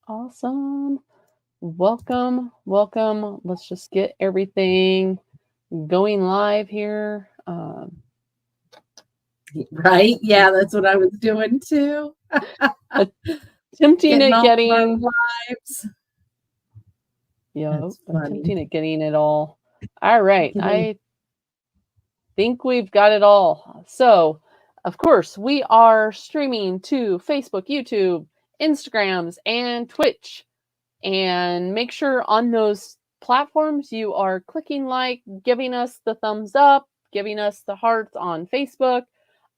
Awesome. Welcome. Welcome. Let's just get everything going live here. Right? Yeah, that's what I was doing too. Attempting Getting at all of our getting, lives. That's funny. attempting at getting it all. All right. Getting I think we've got it all. So, of course, we are streaming to Facebook, YouTube, Instagrams, and Twitch. And make sure on those platforms you are clicking like, giving us the thumbs up, giving us the hearts on Facebook,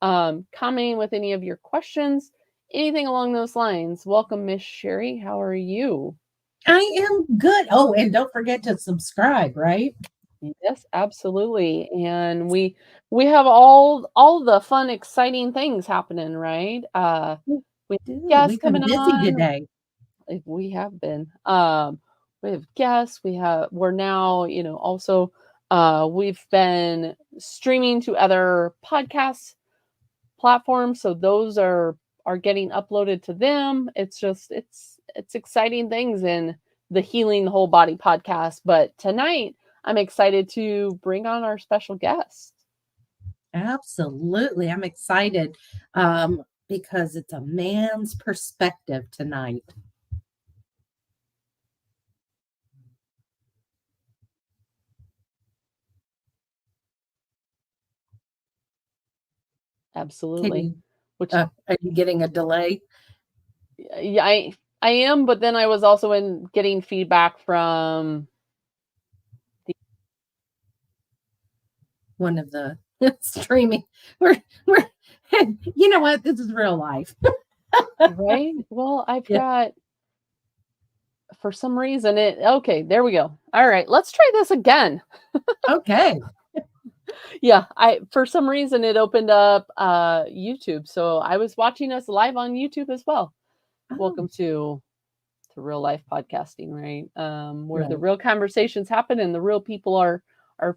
commenting with any of your questions, anything along those lines. Welcome, Miss Sherry. How are you? I am good. Oh, and don't forget to subscribe, right? Yes, absolutely. And we have all the fun, exciting things happening, right? We We have do. guests We've been coming busy on. today. We have been. We have guests. We're now, also we've been streaming to other podcast platforms, so those are getting uploaded to them. It's just it's exciting things in the Healing the Whole Body podcast. But tonight I'm excited to bring on our special guest. Absolutely. I'm excited because it's a man's perspective tonight. Can Absolutely. you, Which are you getting a delay? yeah, I am, but then I was also in getting feedback from One of the streaming. We're, you know what? This is real life. right. Well, I've Yeah. got for some reason it okay, there we go. All right, let's try this again. Okay. Yeah, I for some reason it opened up YouTube. So I was watching us live on YouTube as well. Oh, Welcome to real life podcasting, right? Where the right. real conversations happen and the real people are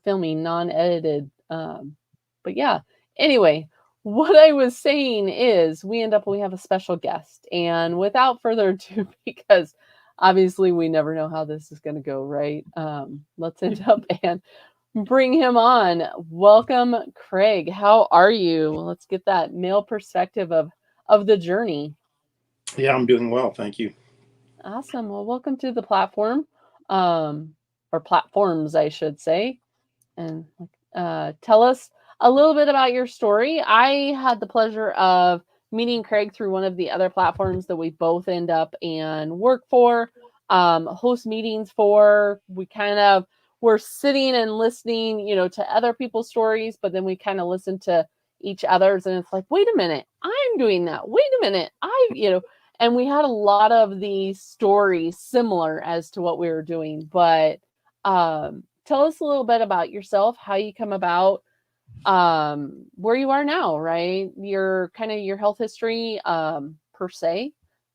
filming non-edited. But yeah, anyway, what I was saying is we have a special guest. And without further ado, because obviously we never know how this is going to go, right? Let's end up and bring him on. Welcome, Craig. How are you? Let's get that male perspective of the journey. Yeah, I'm doing well, thank you. Awesome. Well, welcome to the platform, um, or platforms, I should say. And tell us a little bit about your story. I had the pleasure of meeting Craig through one of the other platforms that we both end up and work for, host meetings for. We kind of were sitting and listening, to other people's stories, but then we kind of listen to each other's, and it's like, wait a minute, I'm doing that. Wait a minute, and we had a lot of these stories similar as to what we were doing, but tell us a little bit about yourself, how you come about, where you are now, right? Your kind of your health history, per se,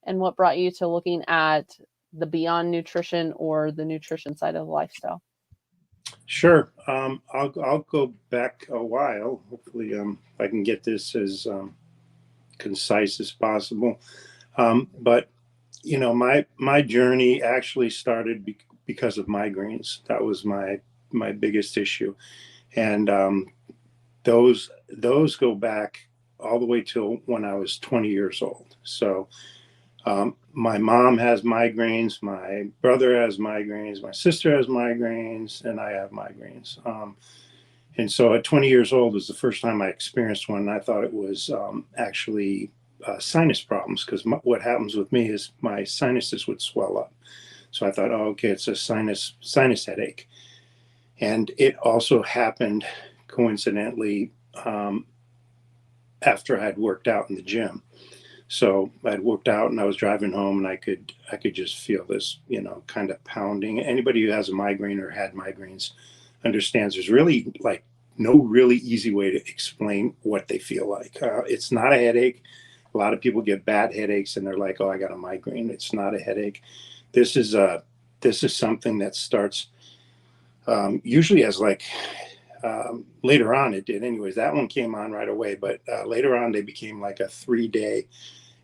and what brought you to looking at the beyond nutrition or the nutrition side of the lifestyle. Sure. I'll go back a while. Hopefully, if I can get this as concise as possible. But my journey actually started because of migraines. That was my biggest issue, and those go back all the way till when I was 20 years old. So my mom has migraines, my brother has migraines, my sister has migraines, and I have migraines. And so at 20 years old was the first time I experienced one. And I thought it was actually sinus problems because what happens with me is my sinuses would swell up. So I thought, oh, okay, it's a sinus headache. And it also happened coincidentally after I had worked out in the gym. So I'd worked out and I was driving home and I could just feel this, kind of pounding. Anybody who has a migraine or had migraines understands there's really like no really easy way to explain what they feel like. It's not a headache. A lot of people get bad headaches and they're like, "Oh, I got a migraine." It's not a headache. This is something that starts usually as like later on it did. Anyways, that one came on right away, but later on they became like a 3-day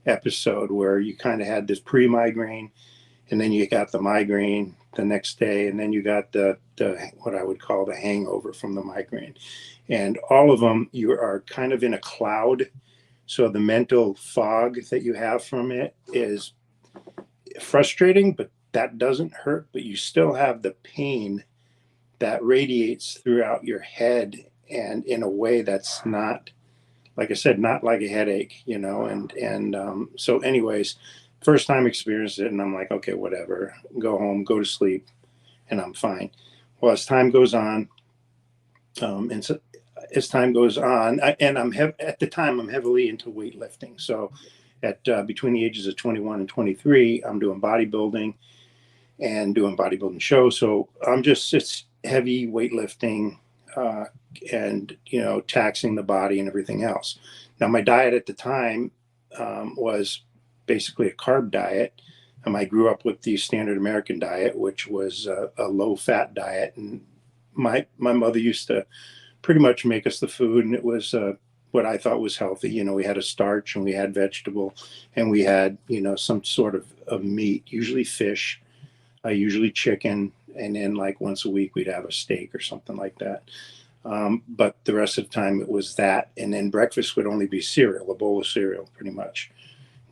episode where you kind of had this pre-migraine, and then you got the migraine the next day, and then you got the what I would call the hangover from the migraine. And all of them, you are kind of in a cloud. So the mental fog that you have from it is frustrating, but that doesn't hurt, but you still have the pain that radiates throughout your head, and in a way that's not, like I said, not like a headache, you know. And so anyways, first time experienced it, and I'm like, okay, whatever, go home, go to sleep, and I'm fine. Well, as time goes on, and so as time goes on, and at the time I'm heavily into weightlifting. So at between the ages of 21 and 23, I'm doing bodybuilding and doing bodybuilding shows. So it's heavy weightlifting, and, you know, taxing the body and everything else. Now, my diet at the time was basically a carb diet. I grew up with the standard American diet, which was a low fat diet. And my mother used to pretty much make us the food, and it was what I thought was healthy. You know, we had a starch and we had vegetable, and we had, you know, some sort of meat, usually fish, usually chicken, and then like once a week we'd have a steak or something like that. But the rest of the time it was that, and then breakfast would only be cereal, a bowl of cereal, pretty much.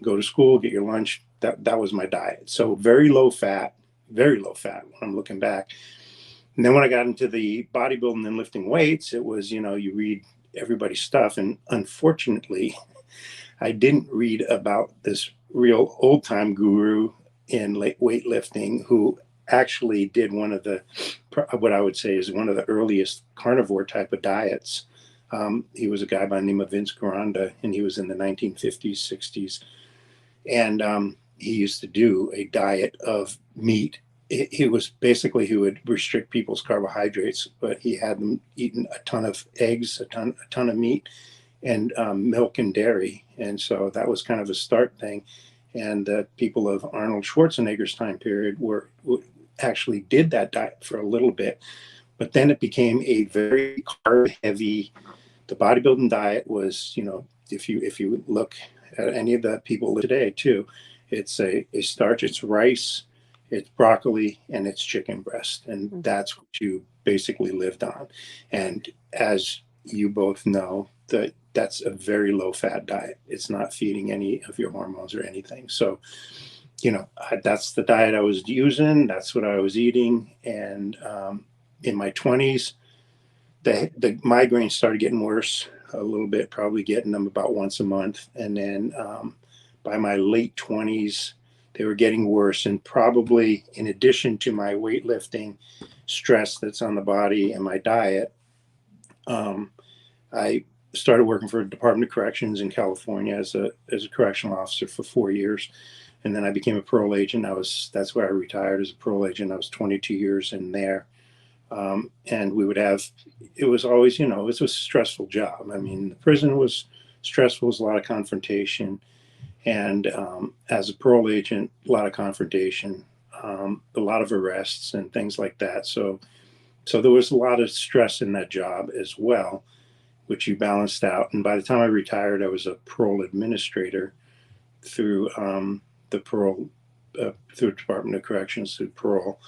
Go to school, get your lunch. That was my diet. So very low fat when I'm looking back. And then when I got into the bodybuilding and lifting weights, it was, you know, you read everybody's stuff. And unfortunately, I didn't read about this real old time guru in weightlifting who actually did one of the, what I would say is one of the earliest carnivore type of diets. He was a guy by the name of Vince Garanda, and he was in the 1950s, 60s. And he used to do a diet of meat. He would restrict people's carbohydrates, but he had them eating a ton of eggs, a ton of meat, and milk and dairy. And so that was kind of a start thing. And the people of Arnold Schwarzenegger's time period actually did that diet for a little bit, but then it became a very carb heavy. The bodybuilding diet was, you know, if you look at any of the people today too, it's a starch, it's rice, it's broccoli, and it's chicken breast. And that's what you basically lived on. And as you both know, that's a very low fat diet. It's not feeding any of your hormones or anything. So, you know, that's the diet I was using. That's what I was eating. And in my 20s, the migraines started getting worse a little bit, probably getting them about once a month. And then by my late 20s, they were getting worse. And probably in addition to my weightlifting stress that's on the body and my diet, I started working for the Department of Corrections in California as a correctional officer for 4 years. And then I became a parole agent. That's where I retired as a parole agent. I was 22 years in there. And it was always, you know, it was a stressful job. I mean, the prison was stressful, it was a lot of confrontation. And as a parole agent, a lot of confrontation, a lot of arrests and things like that. So there was a lot of stress in that job as well, which you balanced out. And by the time I retired, I was a parole administrator through the parole, through the Department of Corrections, through parole.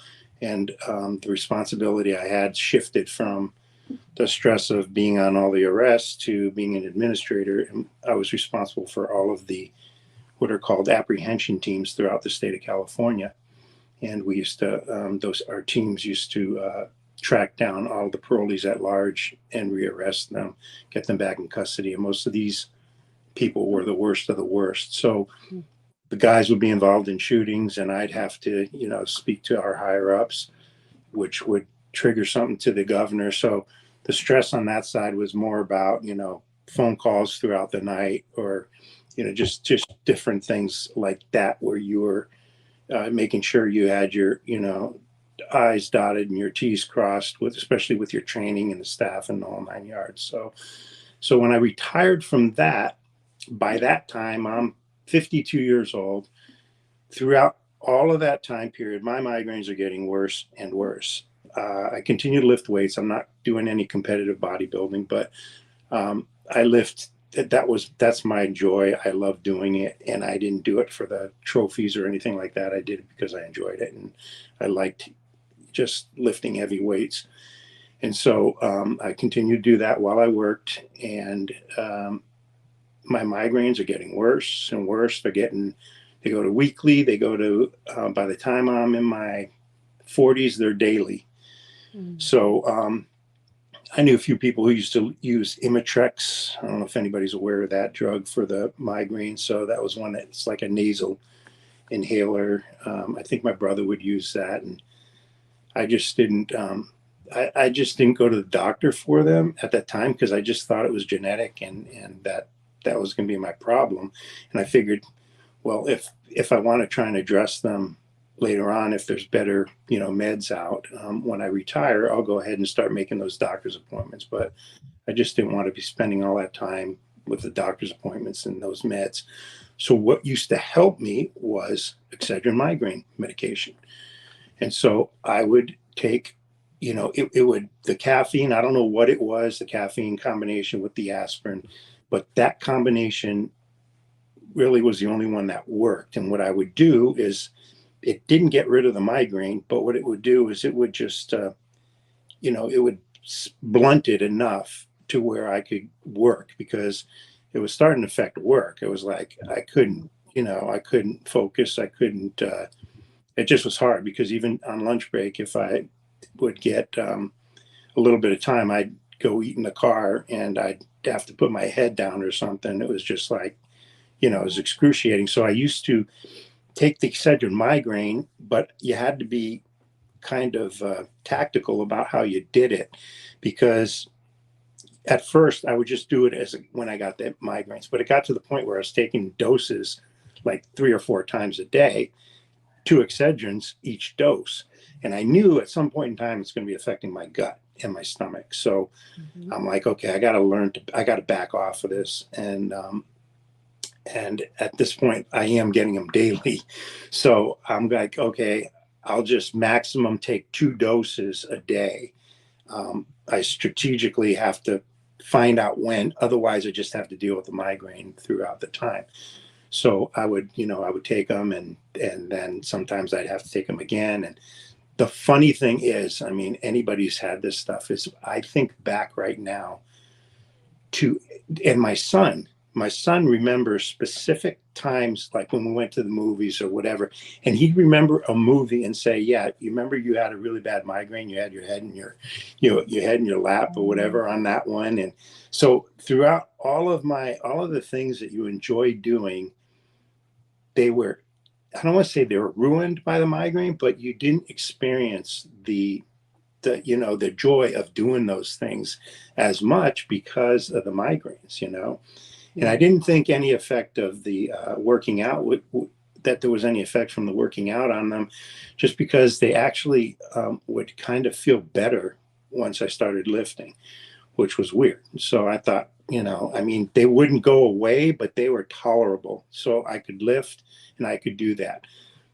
And the responsibility I had shifted from the stress of being on all the arrests to being an administrator. And I was responsible for all of the what are called apprehension teams throughout the state of California. And we used to, our teams used to track down all the parolees at large and rearrest them, get them back in custody. And most of these people were the worst of the worst. So the guys would be involved in shootings, and I'd have to, you know, speak to our higher ups, which would trigger something to the governor. So the stress on that side was more about, you know, phone calls throughout the night, or, you know, just different things like that, where you were making sure you had your, you know, I's dotted and your T's crossed, especially with your training and the staff and the whole 9 yards. So when I retired from that, by that time, I'm 52 years old. Throughout all of that time period, my migraines are getting worse and worse. I continue to lift weights. I'm not doing any competitive bodybuilding, but I lift that's my joy. I love doing it, and I didn't do it for the trophies or anything like that. I did it because I enjoyed it, and I liked just lifting heavy weights. And so I continued to do that while I worked, and my migraines are getting worse and worse. They go to weekly. They go to by the time I'm in my 40s, they're daily. So I knew a few people who used to use Imitrex. I don't know if anybody's aware of that drug for the migraine. So that was one that's like a nasal inhaler. I think my brother would use that, and I just didn't. I just didn't go to the doctor for them at that time because I just thought it was genetic, and that was going to be my problem. And I figured, well, if I want to try and address them later on, if there's better, meds out, when I retire, I'll go ahead and start making those doctor's appointments. But I just didn't want to be spending all that time with the doctor's appointments and those meds. So what used to help me was Excedrin migraine medication. And so I would take, the caffeine, I don't know what it was, the caffeine combination with the aspirin, but that combination really was the only one that worked. And what I would do is, it didn't get rid of the migraine, but what it would do is it would just, it would blunt it enough to where I could work, because it was starting to affect work. It was like I couldn't focus. I couldn't. It just was hard, because even on lunch break, if I would get a little bit of time, I'd go eat in the car and I'd have to put my head down or something. It was just like, it was excruciating. So I used to take the Excedrin migraine, but you had to be kind of tactical about how you did it, because at first I would just do it when I got the migraines, but it got to the point where I was taking doses like 3 or 4 times a day, 2 Excedrins each dose. And I knew at some point in time it's going to be affecting my gut and my stomach. So I'm like, okay, I got to back off of this. And at this point, I am getting them daily. So I'm like, okay, I'll just maximum take 2 doses a day. I strategically have to find out when, otherwise I just have to deal with the migraine throughout the time. So I would take them, and then sometimes I'd have to take them again. And the funny thing is, I mean, anybody who's had this stuff, is I think back right now and my son remembers specific times, like when we went to the movies or whatever, and he'd remember a movie and say, yeah, you remember you had a really bad migraine, you had your head in your head in your lap or whatever on that one. And so throughout all of the things that you enjoy doing, they were, I don't want to say they were ruined by the migraine, but you didn't experience the joy of doing those things as much because of the migraines, And I didn't think any effect of the working out that there was any effect from the working out on them, just because they actually would kind of feel better once I started lifting, which was weird. So I thought, they wouldn't go away, but they were tolerable. So I could lift and I could do that.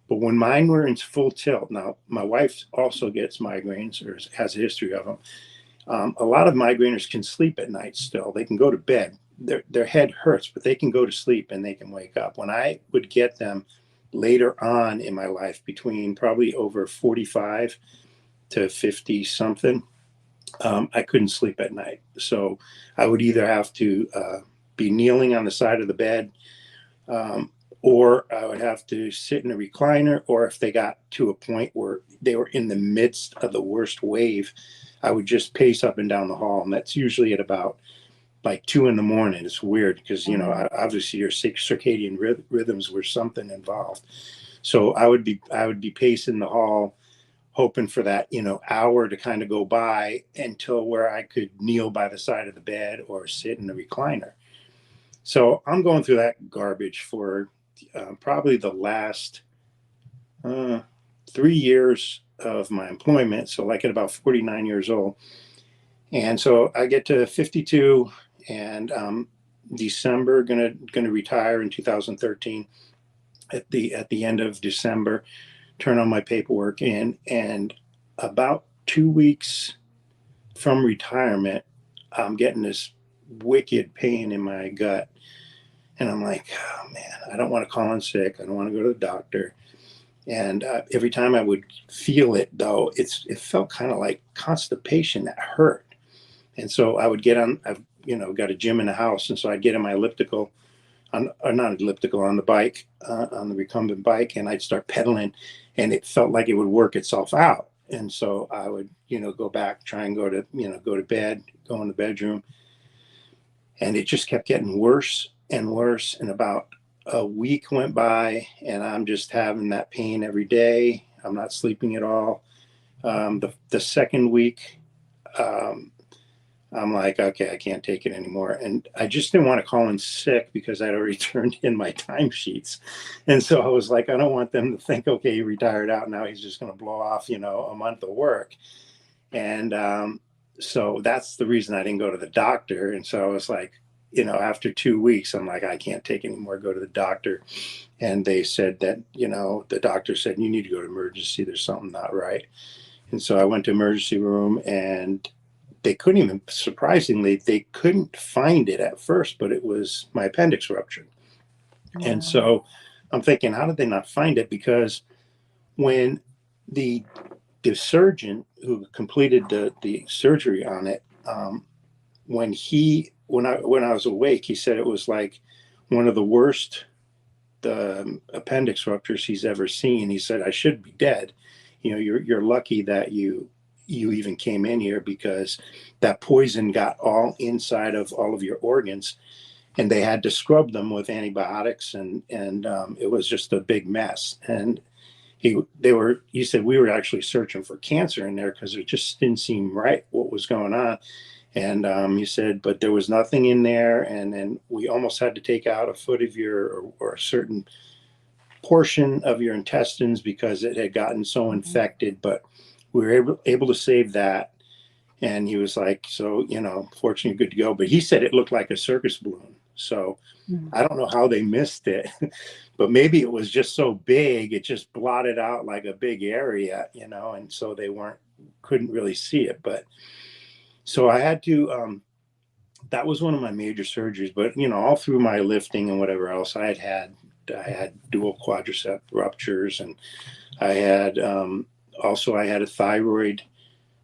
But when mine were in full tilt, now my wife also gets migraines or has a history of them. A lot of migraineurs can sleep at night still. They can go to bed. Their head hurts, but they can go to sleep and they can wake up. When I would get them later on in my life, between probably over 45 to 50 something, I couldn't sleep at night. So I would either have to be kneeling on the side of the bed, or I would have to sit in a recliner, or if they got to a point where they were in the midst of the worst wave, I would just pace up and down the hall. And that's usually at about like 2 a.m. It's weird because, obviously your circadian rhythms were something involved. So I would be pacing the hall, hoping for that, hour to kind of go by until where I could kneel by the side of the bed or sit in the recliner. So I'm going through that garbage for probably the last 3 years of my employment. So like at about 49 years old. And so I get to 52 and December, gonna retire in 2013 at the end of December, turn on my paperwork in, and about 2 weeks from retirement, I'm getting this wicked pain in my gut. And I'm like, oh man, I don't want to call in sick. I don't want to go to the doctor. And every time I would feel it, though, it felt kind of like constipation that hurt. And so I would get on, I've, got a gym in the house. And so I'd get on my elliptical, or not elliptical, on the bike, on the recumbent bike, and I'd start pedaling, and it felt like it would work itself out. And so I would, go back, try and go to bed, go in the bedroom. And it just kept getting worse and worse. And about a week went by, and I'm just having that pain every day. I'm not sleeping at all. The second week, I'm like, okay, I can't take it anymore. And I just didn't want to call in sick because I'd already turned in my timesheets. And so I was like, I don't want them to think, okay, he retired out. Now he's just going to blow off, a month of work. And so that's the reason I didn't go to the doctor. And so I was like, after 2 weeks, I'm like, I can't take anymore, go to the doctor. And they said that, the doctor said, you need to go to emergency. There's something not right. And so I went to emergency room, and they couldn't even, surprisingly, they couldn't find it at first, but it was my appendix rupture. Wow. And so I'm thinking, how did they not find it? Because when the surgeon who completed the surgery on it, when I was awake, he said it was like one of the worst appendix ruptures he's ever seen. He said, I should be dead. You're lucky that you even came in here, because that poison got all inside of all of your organs, and they had to scrub them with antibiotics, and it was just a big mess. And he said we were actually searching for cancer in there, because it just didn't seem right what was going on. And he said, but there was nothing in there. And then we almost had to take out a foot of or a certain portion of your intestines, because it had gotten so infected, but we were able to save that. And he was like, so, fortunately good to go. But he said it looked like a circus balloon. So I don't know how they missed it, but maybe it was just so big, it just blotted out like a big area, and so they couldn't really see it. But so I had to, that was one of my major surgeries. But, all through my lifting and whatever else, I had dual quadricep ruptures, and I had, also, I had a thyroid,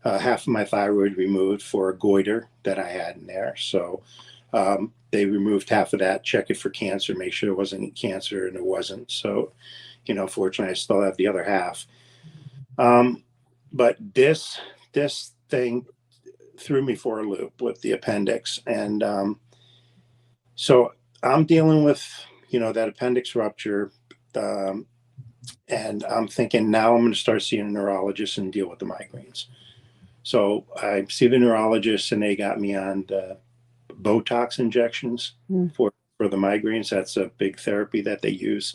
half of my thyroid removed for a goiter that I had in there. So they removed half of that, check it for cancer, make sure there wasn't cancer, and it wasn't. So, fortunately, I still have the other half. But this thing threw me for a loop with the appendix. And so I'm dealing with, that appendix rupture. And I'm thinking, now I'm going to start seeing a neurologist and deal with the migraines. So I see the neurologist, and they got me on the Botox injections for the migraines. That's a big therapy that they use.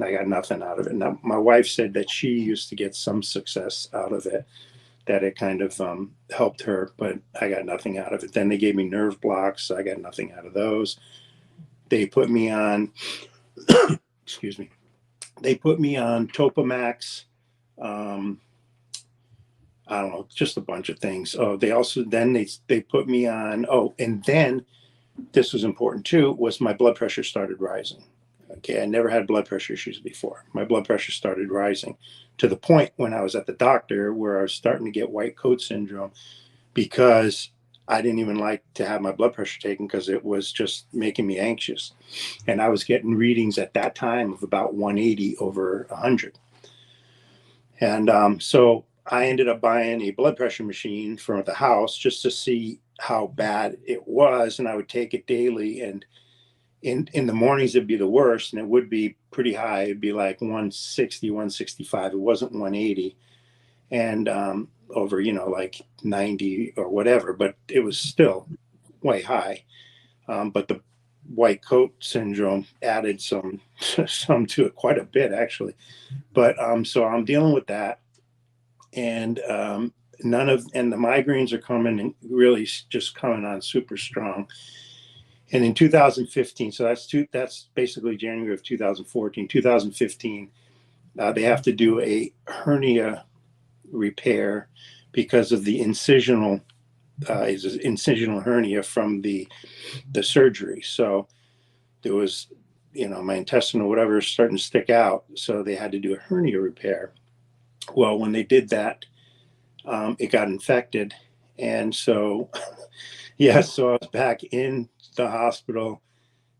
I got nothing out of it. Now, my wife said that she used to get some success out of it, that it kind of helped her, but I got nothing out of it. Then they gave me nerve blocks. I got nothing out of those. They put me on, excuse me. They put me on Topamax. I don't know, just a bunch of things. Oh, they also, then they put me on, and then this was important too, was my blood pressure started rising. Okay, I never had blood pressure issues before. My blood pressure started rising to the point when I was at the doctor where I was starting to get white coat syndrome, because I didn't even like to have my blood pressure taken, because it was just making me anxious. And I was getting readings at that time of about 180 over 100. And so I ended up buying a blood pressure machine for the house just to see how bad it was. And I would take it daily. And in the mornings, it'd be the worst. And it would be pretty high. It'd be like 160, 165. It wasn't 180. And over, like 90 or whatever. But it was still way high. But the white coat syndrome added some to it, quite a bit, actually. But so I'm dealing with that. And and the migraines are coming, and really just coming on super strong. And in 2015, so that's basically January of 2014, 2015, they have to do a hernia repair because of the incisional is an incisional hernia from the surgery. So there was, my intestine or whatever starting to stick out. So they had to do a hernia repair. Well, when they did that, it got infected. And so, yeah, so I was back in the hospital.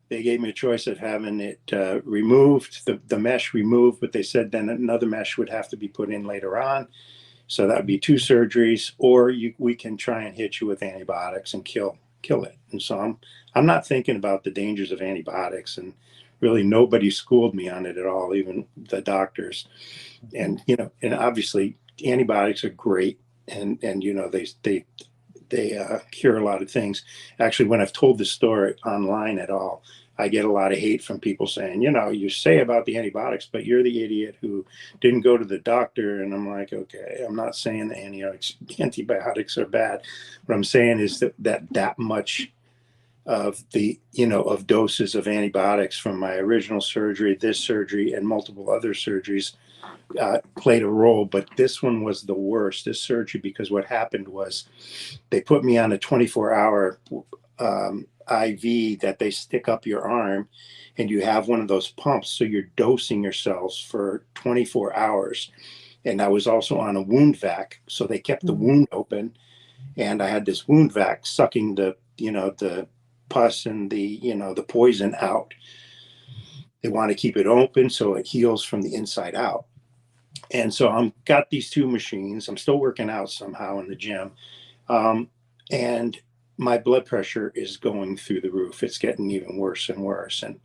They gave me a choice of having it removed, the mesh removed, but they said then another mesh would have to be put in later on. So that would be 2 surgeries, or we can try and hit you with antibiotics and kill it. And so I'm not thinking about the dangers of antibiotics, and really nobody schooled me on it at all, even the doctors. And and obviously antibiotics are great, and they cure a lot of things. Actually, when I've told this story online at all, I get a lot of hate from people saying, you say about the antibiotics, but you're the idiot who didn't go to the doctor. And I'm like, okay, I'm not saying the antibiotics are bad. What I'm saying is that much of the, of doses of antibiotics from my original surgery, this surgery, and multiple other surgeries played a role. But this one was the worst, this surgery, because what happened was they put me on a 24-hour IV that they stick up your arm, and you have one of those pumps. So you're dosing yourselves for 24 hours. And I was also on a wound vac. So they kept the wound open, and I had this wound vac sucking the pus and the poison out. They want to keep it open so it heals from the inside out. And so I'm got these 2 machines. I'm still working out somehow in the gym. And my blood pressure is going through the roof. It's getting even worse and worse. And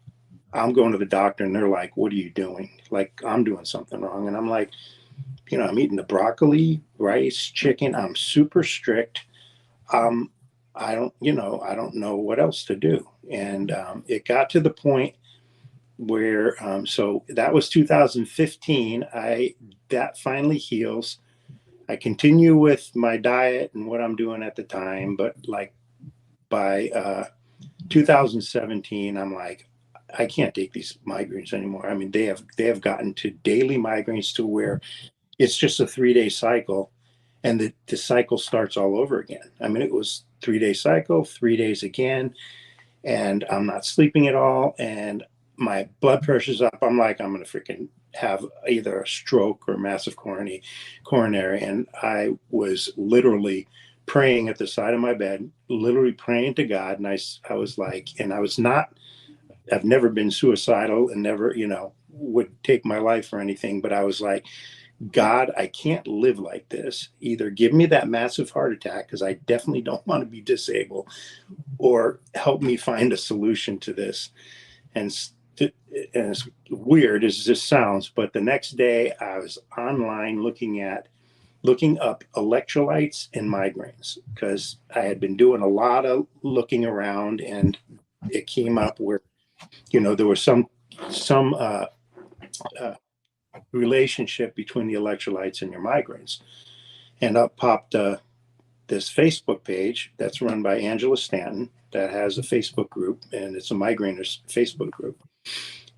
I'm going to the doctor, and they're like, what are you doing? Like, I'm doing something wrong. And I'm like, I'm eating the broccoli, rice, chicken. I'm super strict. I don't know what else to do. And it got to the point where, so that was 2015. That finally heals. I continue with my diet and what I'm doing at the time, but like by 2017, I'm like, I can't take these migraines anymore. I mean, they have gotten to daily migraines to where it's just a 3-day cycle, and the cycle starts all over again. I mean, it was 3-day cycle, 3 days again, and I'm not sleeping at all, and my blood pressure's up. I'm like, I'm gonna freaking have either a stroke or massive coronary. And I was literally praying at the side of my bed, literally praying to God. And I was like, and I've never been suicidal and never, would take my life or anything. But I was like, God, I can't live like this. Either give me that massive heart attack, because I definitely don't want to be disabled, or help me find a solution to this. And as weird as this sounds, but the next day I was online looking up electrolytes and migraines, because I had been doing a lot of looking around, and it came up where there was some relationship between the electrolytes and your migraines. And up popped this Facebook page that's run by Angela Stanton that has a Facebook group, and it's a migrainers Facebook group.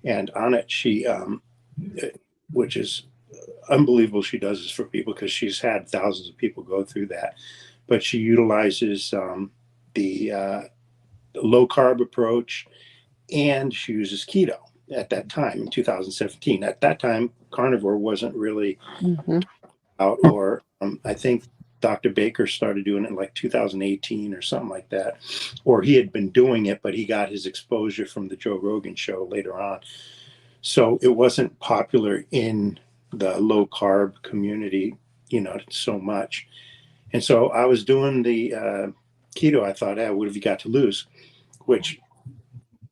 And on it, she, which is unbelievable, she does this for people, because she's had thousands of people go through that. But she utilizes the low carb approach, and she uses keto at that time in 2017. At that time, carnivore wasn't really out, or I think Dr. Baker started doing it in like 2018 or something like that, or he had been doing it, but he got his exposure from the Joe Rogan show later on. So it wasn't popular in the low carb community, so much. And so I was doing the keto. I thought, what have you got to lose? Which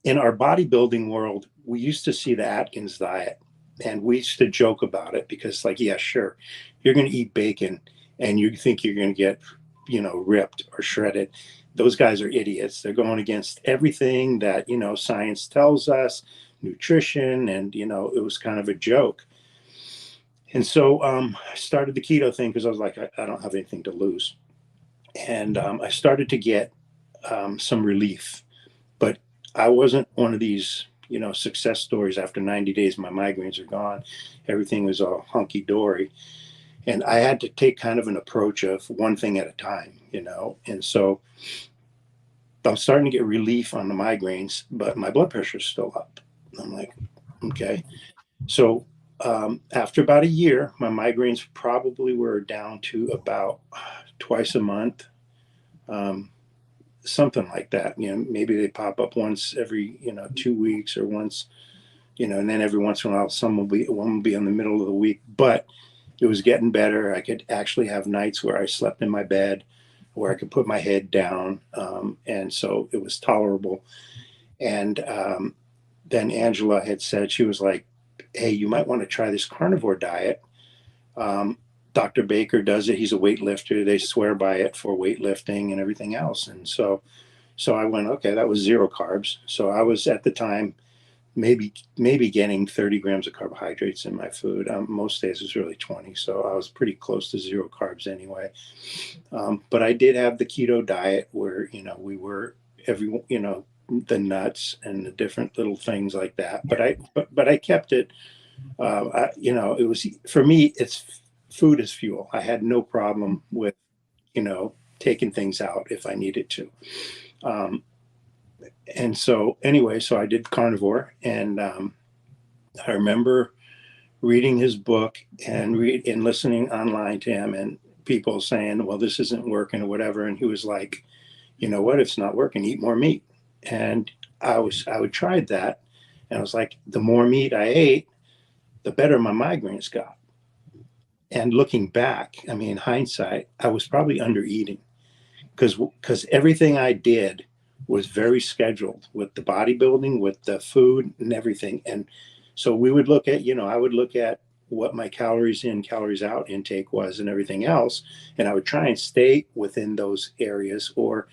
in our bodybuilding world, we used to see the Atkins diet, and we used to joke about it, because like, yeah, sure, you're going to eat bacon and you think you're going to get, ripped or shredded. Those guys are idiots. They're going against everything that, science tells us, nutrition, and, it was kind of a joke. And so I started the keto thing because I was like, I don't have anything to lose. And I started to get some relief, but I wasn't one of these, success stories. After 90 days, my migraines are gone. Everything was all hunky dory. And I had to take kind of an approach of one thing at a time, and so I'm starting to get relief on the migraines, but my blood pressure is still up. I'm like, okay. So after about a year, my migraines probably were down to about twice a month, something like that. Maybe they pop up once every 2 weeks or once, and then every once in a while, one will be in the middle of the week. But it was getting better. I could actually have nights where I slept in my bed, where I could put my head down, and so it was tolerable. And then Angela had said, she was like, hey, you might want to try this carnivore diet. Dr. Baker does it. He's a weightlifter. They swear by it for weightlifting and everything else. And so I went, okay, that was 0 carbs. So I was at the time maybe getting 30 grams of carbohydrates in my food. Most days it was really 20. So I was pretty close to 0 carbs anyway. But I did have the keto diet where, we were the nuts and the different little things like that. But I kept it. It was, for me, it's food is fuel. I had no problem with, taking things out if I needed to. And so anyway, so I did carnivore, and I remember reading his book and listening online to him, and people saying, well, this isn't working or whatever. And he was like, you know what, if it's not working, eat more meat. And I would try that. And I was like, the more meat I ate, the better my migraines got. And looking back, I mean, in hindsight, I was probably under eating because everything I did was very scheduled with the bodybuilding, with the food and everything. And so we would look at, I would look at what my calories in, calories out intake was and everything else. And I would try and stay within those areas. Or,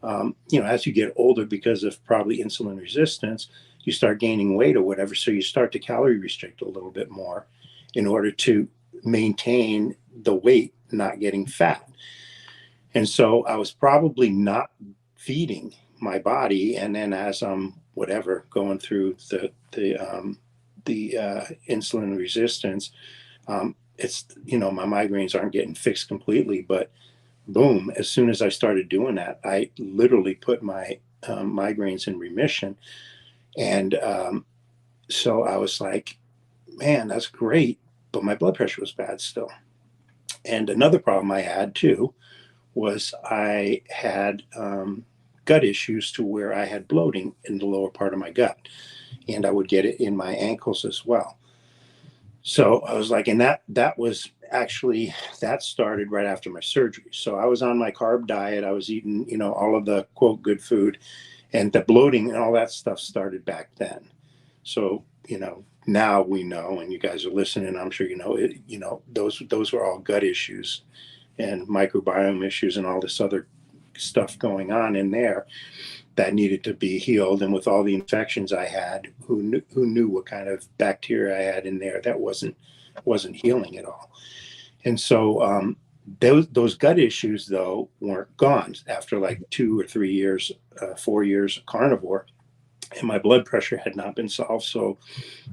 as you get older, because of probably insulin resistance, you start gaining weight or whatever. So you start to calorie restrict a little bit more in order to maintain the weight, not getting fat. And so I was probably not feeding my body. And then as I'm going through the insulin resistance, it's, my migraines aren't getting fixed completely, but boom, as soon as I started doing that, I literally put my migraines in remission. And so I was like, man, that's great. But my blood pressure was bad still. And another problem I had too was I had gut issues to where I had bloating in the lower part of my gut. And I would get it in my ankles as well. So I was like, and that was actually, that started right after my surgery. So I was on my carb diet. I was eating, all of the quote good food, and the bloating and all that stuff started back then. So, now we know, and you guys are listening, I'm sure those were all gut issues and microbiome issues and all this other stuff going on in there that needed to be healed. And with all the infections I had, who knew what kind of bacteria I had in there, that wasn't healing at all. And so those gut issues, though, weren't gone after like 2 or 3 years, 4 years of carnivore. And my blood pressure had not been solved. So,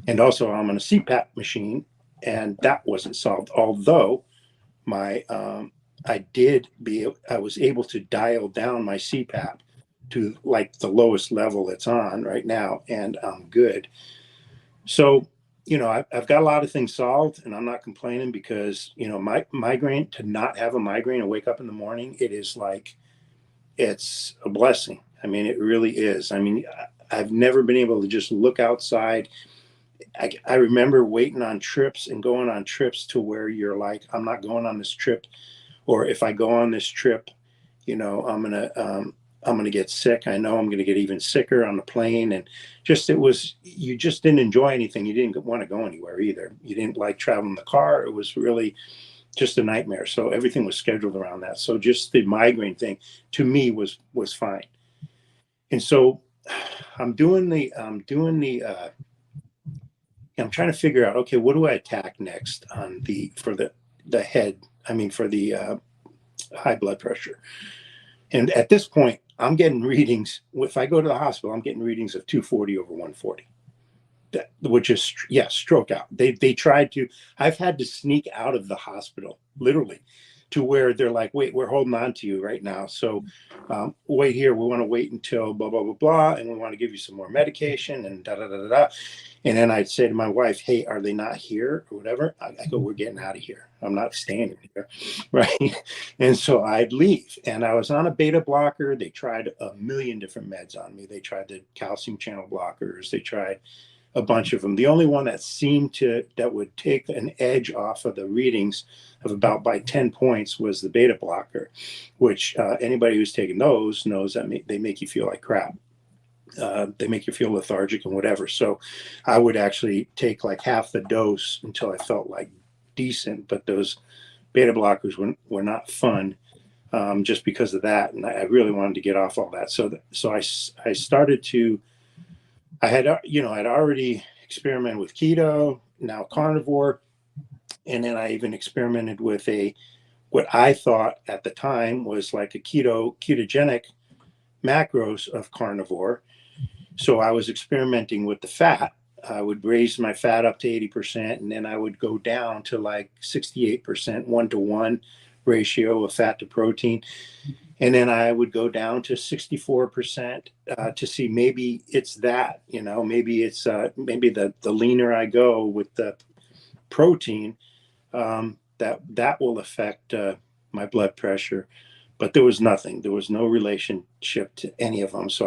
and also I'm on a CPAP machine, and that wasn't solved. Although I was able to dial down my CPAP to like the lowest level it's on right now, and I'm good. So, I've got a lot of things solved, and I'm not complaining because, my migraine, to not have a migraine and wake up in the morning, it is like, it's a blessing. I mean, it really is. I mean, I've never been able to just look outside. I remember waiting on trips and going on trips to where you're like, I'm not going on this trip. Or if I go on this trip, I'm gonna get sick. I know I'm gonna get even sicker on the plane. And you just didn't enjoy anything. You didn't want to go anywhere either. You didn't like traveling the car. It was really just a nightmare. So everything was scheduled around that. So just the migraine thing to me was fine. And so I'm trying to figure out, okay, what do I attack next for the head? I mean, for the high blood pressure. And at this point, I'm getting readings. If I go to the hospital, I'm getting readings of 240 over 140. that would just, yeah, stroke out. They tried to, I've had to sneak out of the hospital, literally, to where they're like, wait, we're holding on to you right now. So wait here. We want to wait until blah, blah, blah, blah. And we want to give you some more medication and da, da, da, da, da. And then I'd say to my wife, hey, are they not here or whatever? I go, we're getting out of here. I'm not staying here. Right. And so I'd leave. And I was on a beta blocker. They tried a million different meds on me. They tried the calcium channel blockers. They tried a bunch of them. The only one that would take an edge off of the readings of about by 10 points was the beta blocker, which anybody who's taken those knows that they make you feel like crap. They make you feel lethargic and whatever. So I would actually take like half the dose until I felt like decent. But those beta blockers were not fun just because of that. And I really wanted to get off all that. So I started to, I had, I'd already experimented with keto, now carnivore. And then I even experimented with what I thought at the time was like a ketogenic macros of carnivore. So I was experimenting with the fat. I would raise my fat up to 80%, and then I would go down to like 68%, 1-to-1 ratio of fat to protein. And then I would go down to 64% to see maybe it's that, maybe it's maybe the leaner I go with the protein, that will affect my blood pressure. But there was nothing. There was no relationship to any of them. So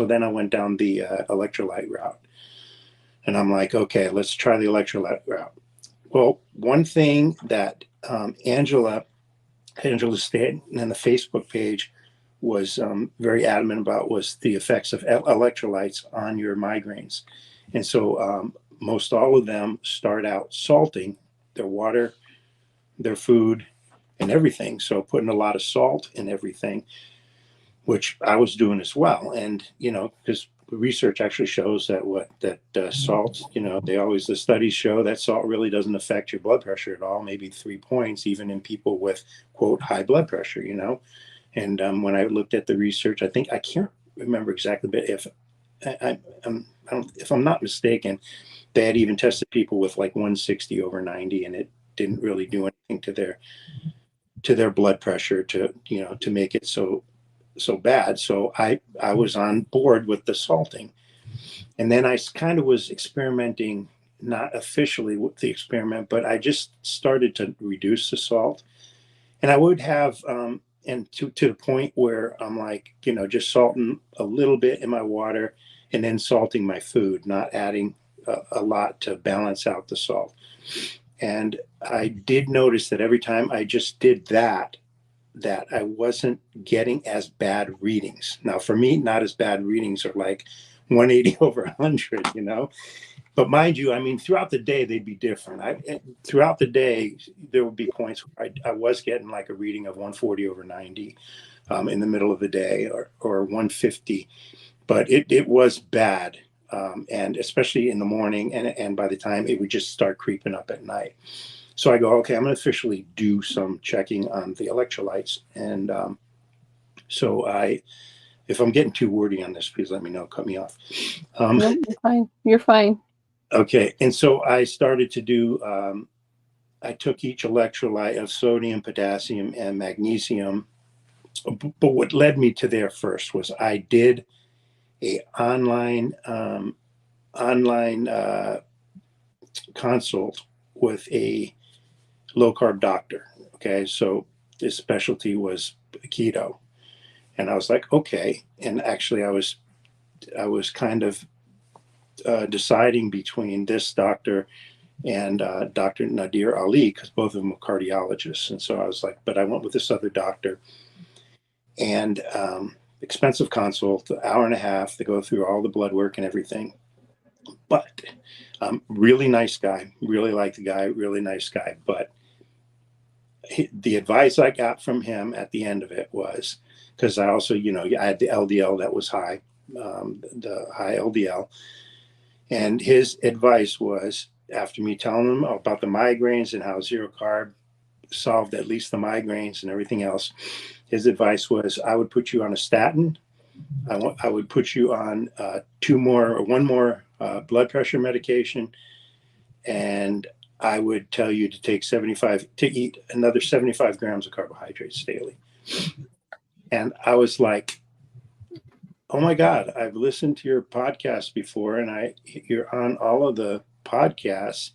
then I went down the electrolyte route. And I'm like, okay, let's try the electrolyte route. Well, one thing that Angela Stanton and the Facebook page was very adamant about was the effects of electrolytes on your migraines. And so most all of them start out salting their water, their food, and everything. So putting a lot of salt in everything, which I was doing as well. And, because research actually shows that salt, the studies show that salt really doesn't affect your blood pressure at all, maybe 3 points, even in people with, quote, high blood pressure, And when I looked at the research, I can't remember exactly, but if I'm not mistaken, they had even tested people with like 160 over 90, and it didn't really do anything to their blood pressure to make it so bad. So I was on board with the salting. And then I kind of was experimenting, not officially with the experiment, but I just started to reduce the salt. And I would have, and to the point where I'm like, just salting a little bit in my water and then salting my food, not adding a lot to balance out the salt. And I did notice that every time I just did that I wasn't getting as bad readings. Now, for me, not as bad readings are like 180 over 100, But mind you, throughout the day, they'd be different. Throughout the day, there would be points where I was getting like a reading of 140 over 90 in the middle of the day or 150. But it was bad. And especially in the morning, and by the time it would just start creeping up at night. So I go, okay, I'm going to officially do some checking on the electrolytes. And so if I'm getting too wordy on this, please let me know, cut me off. No, you're fine. You're fine. Okay. And so I started to do, I took each electrolyte of sodium, potassium, and magnesium. But what led me to there first was I did a online consult with a low carb doctor. Okay. So his specialty was keto. And I was like, okay. And actually I was kind of deciding between this doctor and Dr. Nadir Ali, because both of them were cardiologists. And so I was like, but I went with this other doctor. And expensive consult, an hour and a half to go through all the blood work and everything. But really nice guy, really liked the guy, really nice guy. But the advice I got from him at the end of it was, because I also, I had the LDL that was high, the high LDL. And his advice was, after me telling him about the migraines and how zero carb solved at least the migraines and everything else, his advice was, I would put you on a statin. I would put you on one more blood pressure medication, and I would tell you to eat another 75 grams of carbohydrates daily. And I was like, oh my God, I've listened to your podcast before, and you're on all of the podcasts,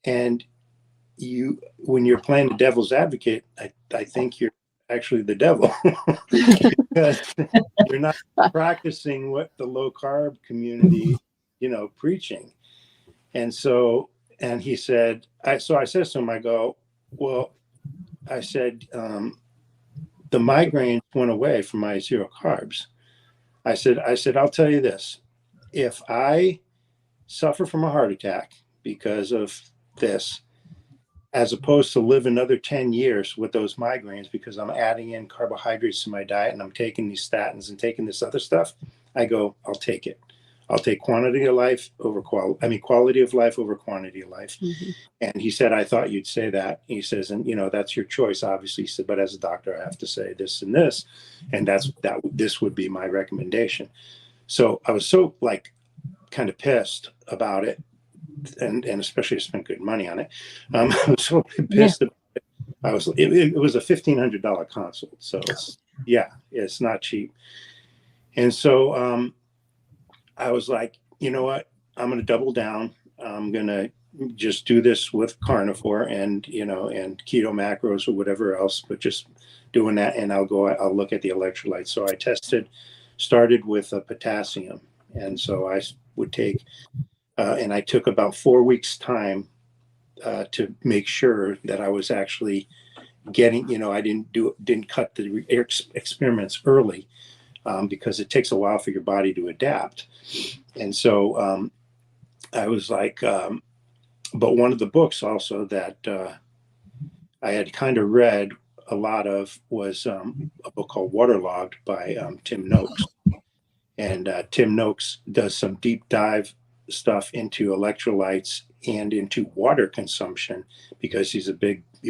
and when you're playing the devil's advocate, I think you're actually the devil because you're not practicing what the low carb community, preaching. And so, and he said, I said to him, I go, well, I said, the migraines went away from my zero carbs. I said, I'll tell you this. If I suffer from a heart attack because of this, as opposed to live another 10 years with those migraines because I'm adding in carbohydrates to my diet and I'm taking these statins and taking this other stuff, I go, I'll take it. I'll take quality of life over quality of life over quantity of life. Mhm. And he said, I thought you'd say that. He says, and that's your choice, obviously. He said, but as a doctor, I have to say this and this, and this would be my recommendation. So I was so kind of pissed about it, and especially I spent good money on it. I was so pissed about it. It was a $1,500 consult, so it's not cheap. And so I was like, you know what? I'm going to double down. I'm going to just do this with Carnivore and and keto macros or whatever else, but just doing that, and I'll look at the electrolytes. So I started with potassium, and so I would take. And I took about 4 weeks time to make sure that I was actually getting, I didn't cut the experiments early because it takes a while for your body to adapt. And so I was like, but one of the books also that I had kind of read a lot of was a book called Waterlogged by Tim Noakes. And Tim Noakes does some deep dive stuff into electrolytes and into water consumption because he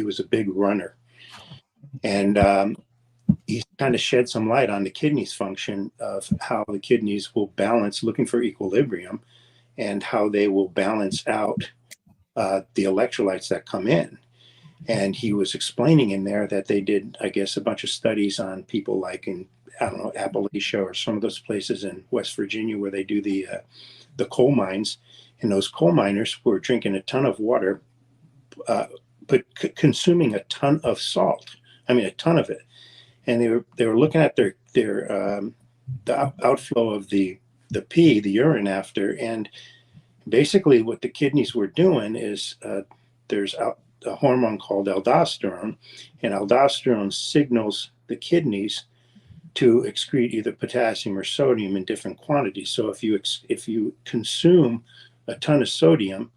was a big runner. And he kind of shed some light on the kidneys function of how the kidneys will balance, looking for equilibrium, and how they will balance out the electrolytes that come in. And he was explaining in there that they did, I guess, a bunch of studies on people like in, I don't know, Appalachia or some of those places in West Virginia where they do the coal mines. And those coal miners were drinking a ton of water, but consuming a ton of salt. I mean, a ton of it. And they were looking at their the outflow of the pee, the urine after, and basically what the kidneys were doing is there's a hormone called aldosterone, and aldosterone signals the kidneys to excrete either potassium or sodium in different quantities. So if you consume a ton of sodium,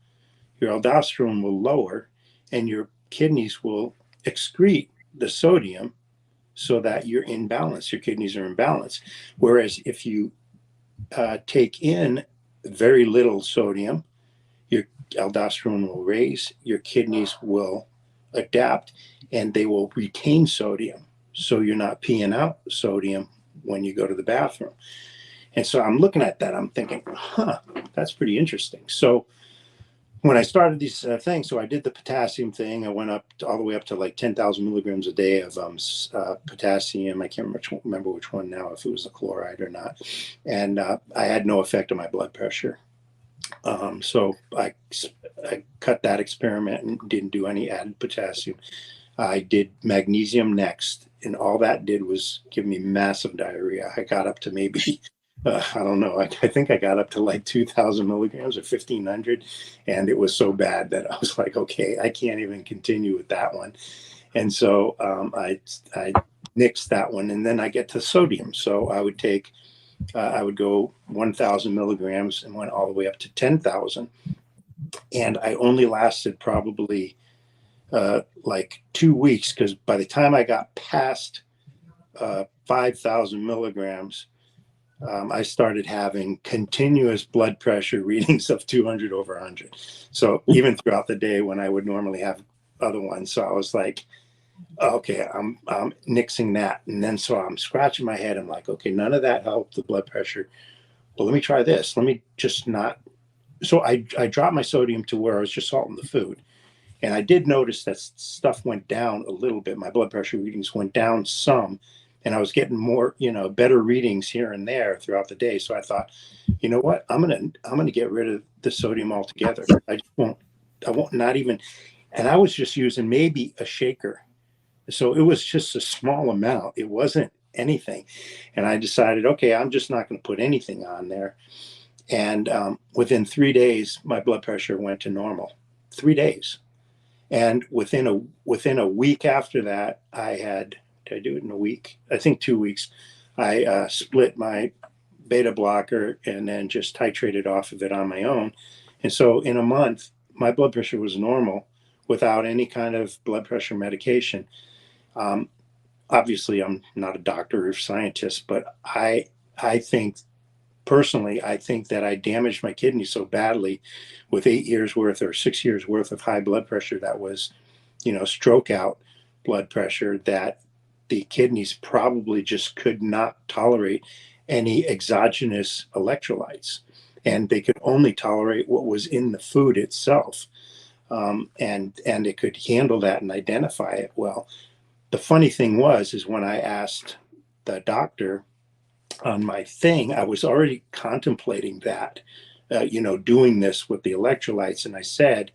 your aldosterone will lower, and your kidneys will excrete the sodium so that you're in balance. Your kidneys are in balance. Whereas if you take in very little sodium, your aldosterone will raise, your kidneys will adapt, and they will retain sodium. So you're not peeing out sodium when you go to the bathroom. And so I'm looking at that, I'm thinking, that's pretty interesting. So when I started these things, so I did the potassium thing. I went all the way up to like 10,000 milligrams a day of potassium. I can't remember which one now, if it was a chloride or not. And I had no effect on my blood pressure. So I cut that experiment and didn't do any added potassium. I did magnesium next, and all that did was give me massive diarrhea. I got up to maybe, I don't know, I think I got up to like 2,000 milligrams or 1,500, and it was so bad that I was like, okay, I can't even continue with that one. And so I nixed that one, and then I get to sodium. So I would take, I would go 1,000 milligrams and went all the way up to 10,000. And I only lasted probably like 2 weeks, because by the time I got past 5,000 milligrams, I started having continuous blood pressure readings of 200 over 100. So even throughout the day when I would normally have other ones. So I was like, okay, I'm nixing that. And then so I'm scratching my head. I'm like, okay, none of that helped the blood pressure. well, let me try this. Let me just not. So I dropped my sodium to where I was just salting the food. And I did notice that stuff went down a little bit. My blood pressure readings went down some, and I was getting more, better readings here and there throughout the day. So I thought, you know what, I'm gonna get rid of the sodium altogether. I won't not even. And I was just using maybe a shaker, so it was just a small amount. It wasn't anything, and I decided, okay, I'm just not going to put anything on there. And within 3 days, my blood pressure went to normal. 3 days. And within a week after that, did I do it in a week? I think 2 weeks. I split my beta blocker and then just titrated off of it on my own. And so in a month, my blood pressure was normal without any kind of blood pressure medication. Um, Obviously, I'm not a doctor or scientist, but I think personally, I think that I damaged my kidney so badly with 8 years worth or 6 years worth of high blood pressure that was, stroke out blood pressure, that the kidneys probably just could not tolerate any exogenous electrolytes. And they could only tolerate what was in the food itself. And it could handle that and identify it well. The funny thing is when I asked the doctor on my thing, I was already contemplating that, doing this with the electrolytes. And I said,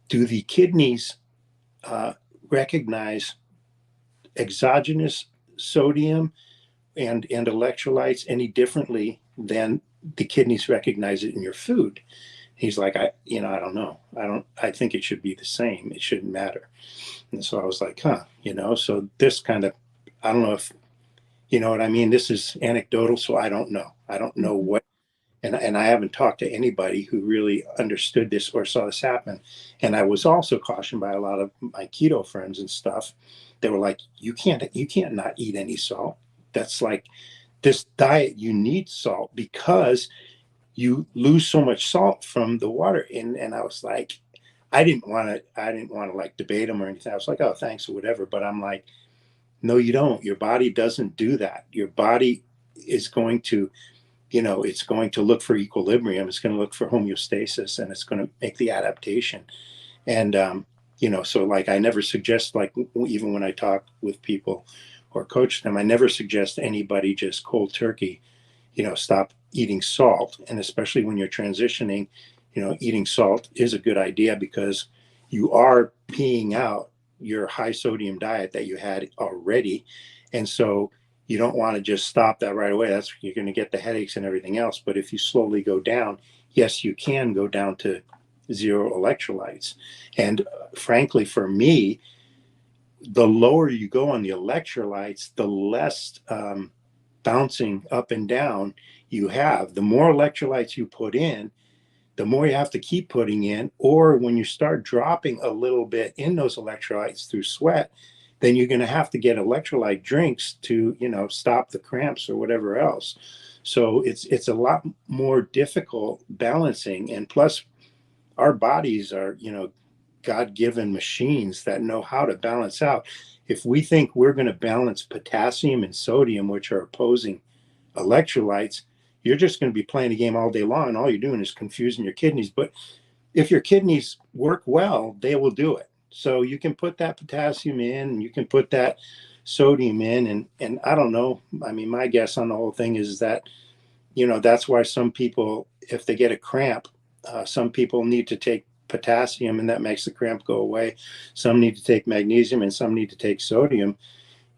do the kidneys recognize exogenous sodium and electrolytes any differently than the kidneys recognize it in your food? He's like, I don't know. I think it should be the same. It shouldn't matter. And so I was like, so this kind of, I don't know if, you know what I mean? This is anecdotal, so I don't know. I don't know what, and I haven't talked to anybody who really understood this or saw this happen. And I was also cautioned by a lot of my keto friends and stuff. They were like, you can't not eat any salt. That's like this diet, you need salt because you lose so much salt from the water. And I was like, I didn't want to like debate them or anything. I was like, oh, thanks or whatever. But I'm like, no, you don't. Your body doesn't do that. Your body is going to, it's going to look for equilibrium. It's going to look for homeostasis, and it's going to make the adaptation. And, so like I never suggest, like even when I talk with people or coach them, I never suggest anybody just cold turkey, stop eating salt. And especially when you're transitioning, eating salt is a good idea because you are peeing out your high sodium diet that you had already. And so you don't want to just stop that right away. You're going to get the headaches and everything else. But if you slowly go down, yes, you can go down to zero electrolytes. And frankly, for me, the lower you go on the electrolytes, the less bouncing up and down you have. The more electrolytes you put in, the more you have to keep putting in. Or when you start dropping a little bit in those electrolytes through sweat, then you're going to have to get electrolyte drinks to, stop the cramps or whatever else. So it's a lot more difficult balancing. And plus, our bodies are, God-given machines that know how to balance out. If we think we're going to balance potassium and sodium, which are opposing electrolytes, you're just going to be playing a game all day long, and all you're doing is confusing your kidneys. But if your kidneys work well, they will do it. So you can put that potassium in, and you can put that sodium in, and I don't know. I mean, my guess on the whole thing is that, that's why some people, if they get a cramp, some people need to take potassium, and that makes the cramp go away. Some need to take magnesium, and some need to take sodium.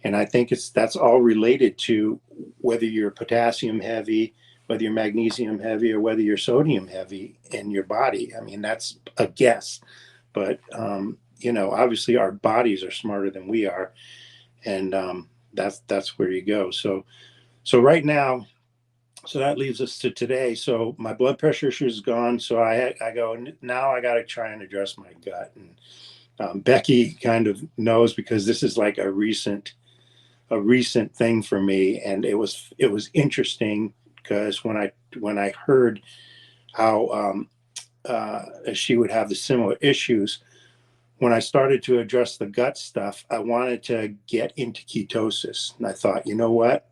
And I think that's all related to whether you're potassium heavy, whether you're magnesium heavy, or whether you're sodium heavy in your body. I mean, that's a guess. But, obviously our bodies are smarter than we are. And that's where you go. So right now, so that leaves us to today. So my blood pressure issue is gone. So I go, now I got to try and address my gut. And Becky kind of knows because this is like a recent thing for me. And it was interesting because when I heard how she would have the similar issues, when I started to address the gut stuff, I wanted to get into ketosis. And I thought, you know what,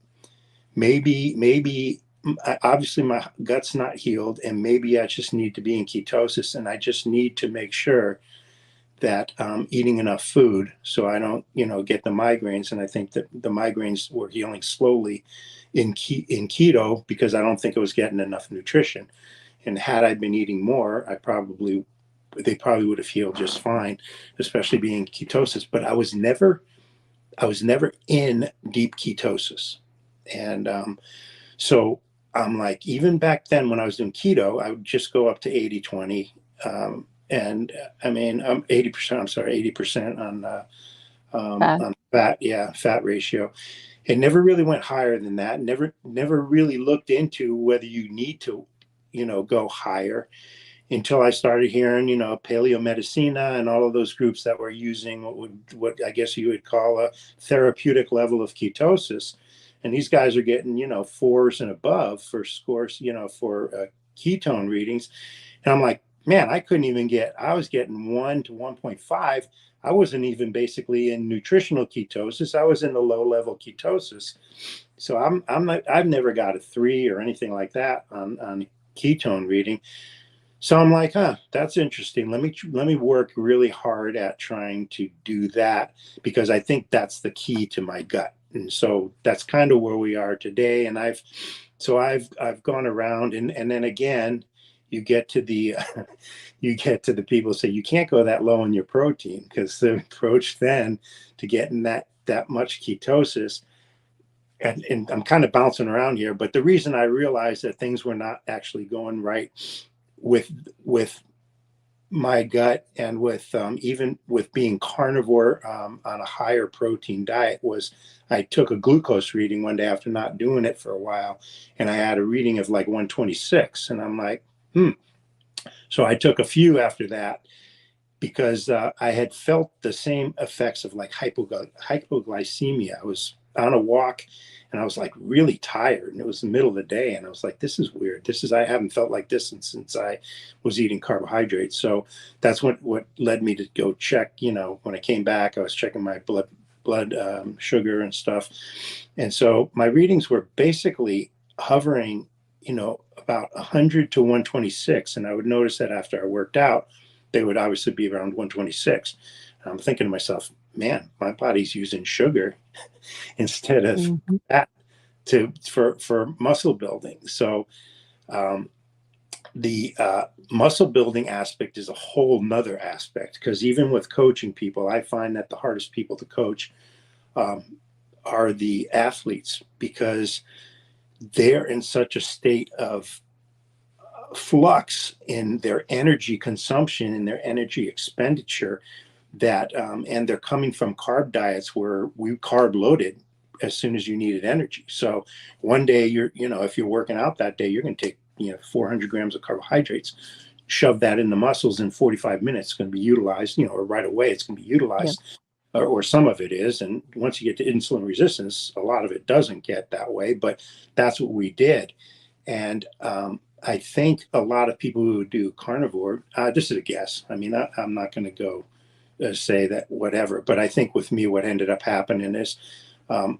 maybe obviously my gut's not healed, and maybe I just need to be in ketosis, and I just need to make sure that I'm eating enough food so I don't, get the migraines. And I think that the migraines were healing slowly in keto because I don't think I was getting enough nutrition. And had I been eating more, they probably would have healed just fine, especially being ketosis. But I was never in deep ketosis. And so I'm like, even back then when I was doing keto, I would just go up to 80-20. And I mean, 80%, I'm sorry, 80% Fat. on fat. Yeah. Fat ratio. It never really went higher than that. Never really looked into whether you need to, go higher until I started hearing, Paleo Medicina and all of those groups that were using what I guess you would call a therapeutic level of ketosis. And these guys are getting, fours and above for scores, for ketone readings. And I'm like, man, I was getting 1 to 1.5. I wasn't even basically in nutritional ketosis. I was in the low level ketosis. So I've never got a 3 or anything like that on ketone reading. So I'm like, that's interesting. Let me work really hard at trying to do that because I think that's the key to my gut. And so that's kind of where we are today. And I've gone around and then again, you get to the people who say you can't go that low in your protein because the approach then to getting that much ketosis. And I'm kind of bouncing around here, but the reason I realized that things were not actually going right with my gut and with even with being carnivore on a higher protein diet was I took a glucose reading one day after not doing it for a while, and I had a reading of like 126, and I'm like, So I took a few after that because I had felt the same effects of like hypoglycemia. I was on a walk and I was like really tired, and it was the middle of the day, and I was like, this is weird. I haven't felt like this since I was eating carbohydrates. So that's what led me to go check. When I came back, I was checking my blood sugar and stuff, and so my readings were basically hovering, about 100 to 126, and I would notice that after I worked out, they would obviously be around 126. I'm thinking to myself, man, my body's using sugar instead of fat for muscle building. So the muscle building aspect is a whole nother aspect because even with coaching people, I find that the hardest people to coach are the athletes because they're in such a state of flux in their energy consumption and their energy expenditure that and they're coming from carb diets where we carb loaded as soon as you needed energy. So one day if you're working out that day, you're going to take 400 grams of carbohydrates, shove that in the muscles in 45 minutes. It's going to be utilized, or right away it's going to be utilized. Yep. Or some of it is. And once you get to insulin resistance, a lot of it doesn't get that way, but that's what we did. And I think a lot of people who do carnivore, this is a guess. I mean, I'm not going to go say that whatever, but I think with me, what ended up happening is I'm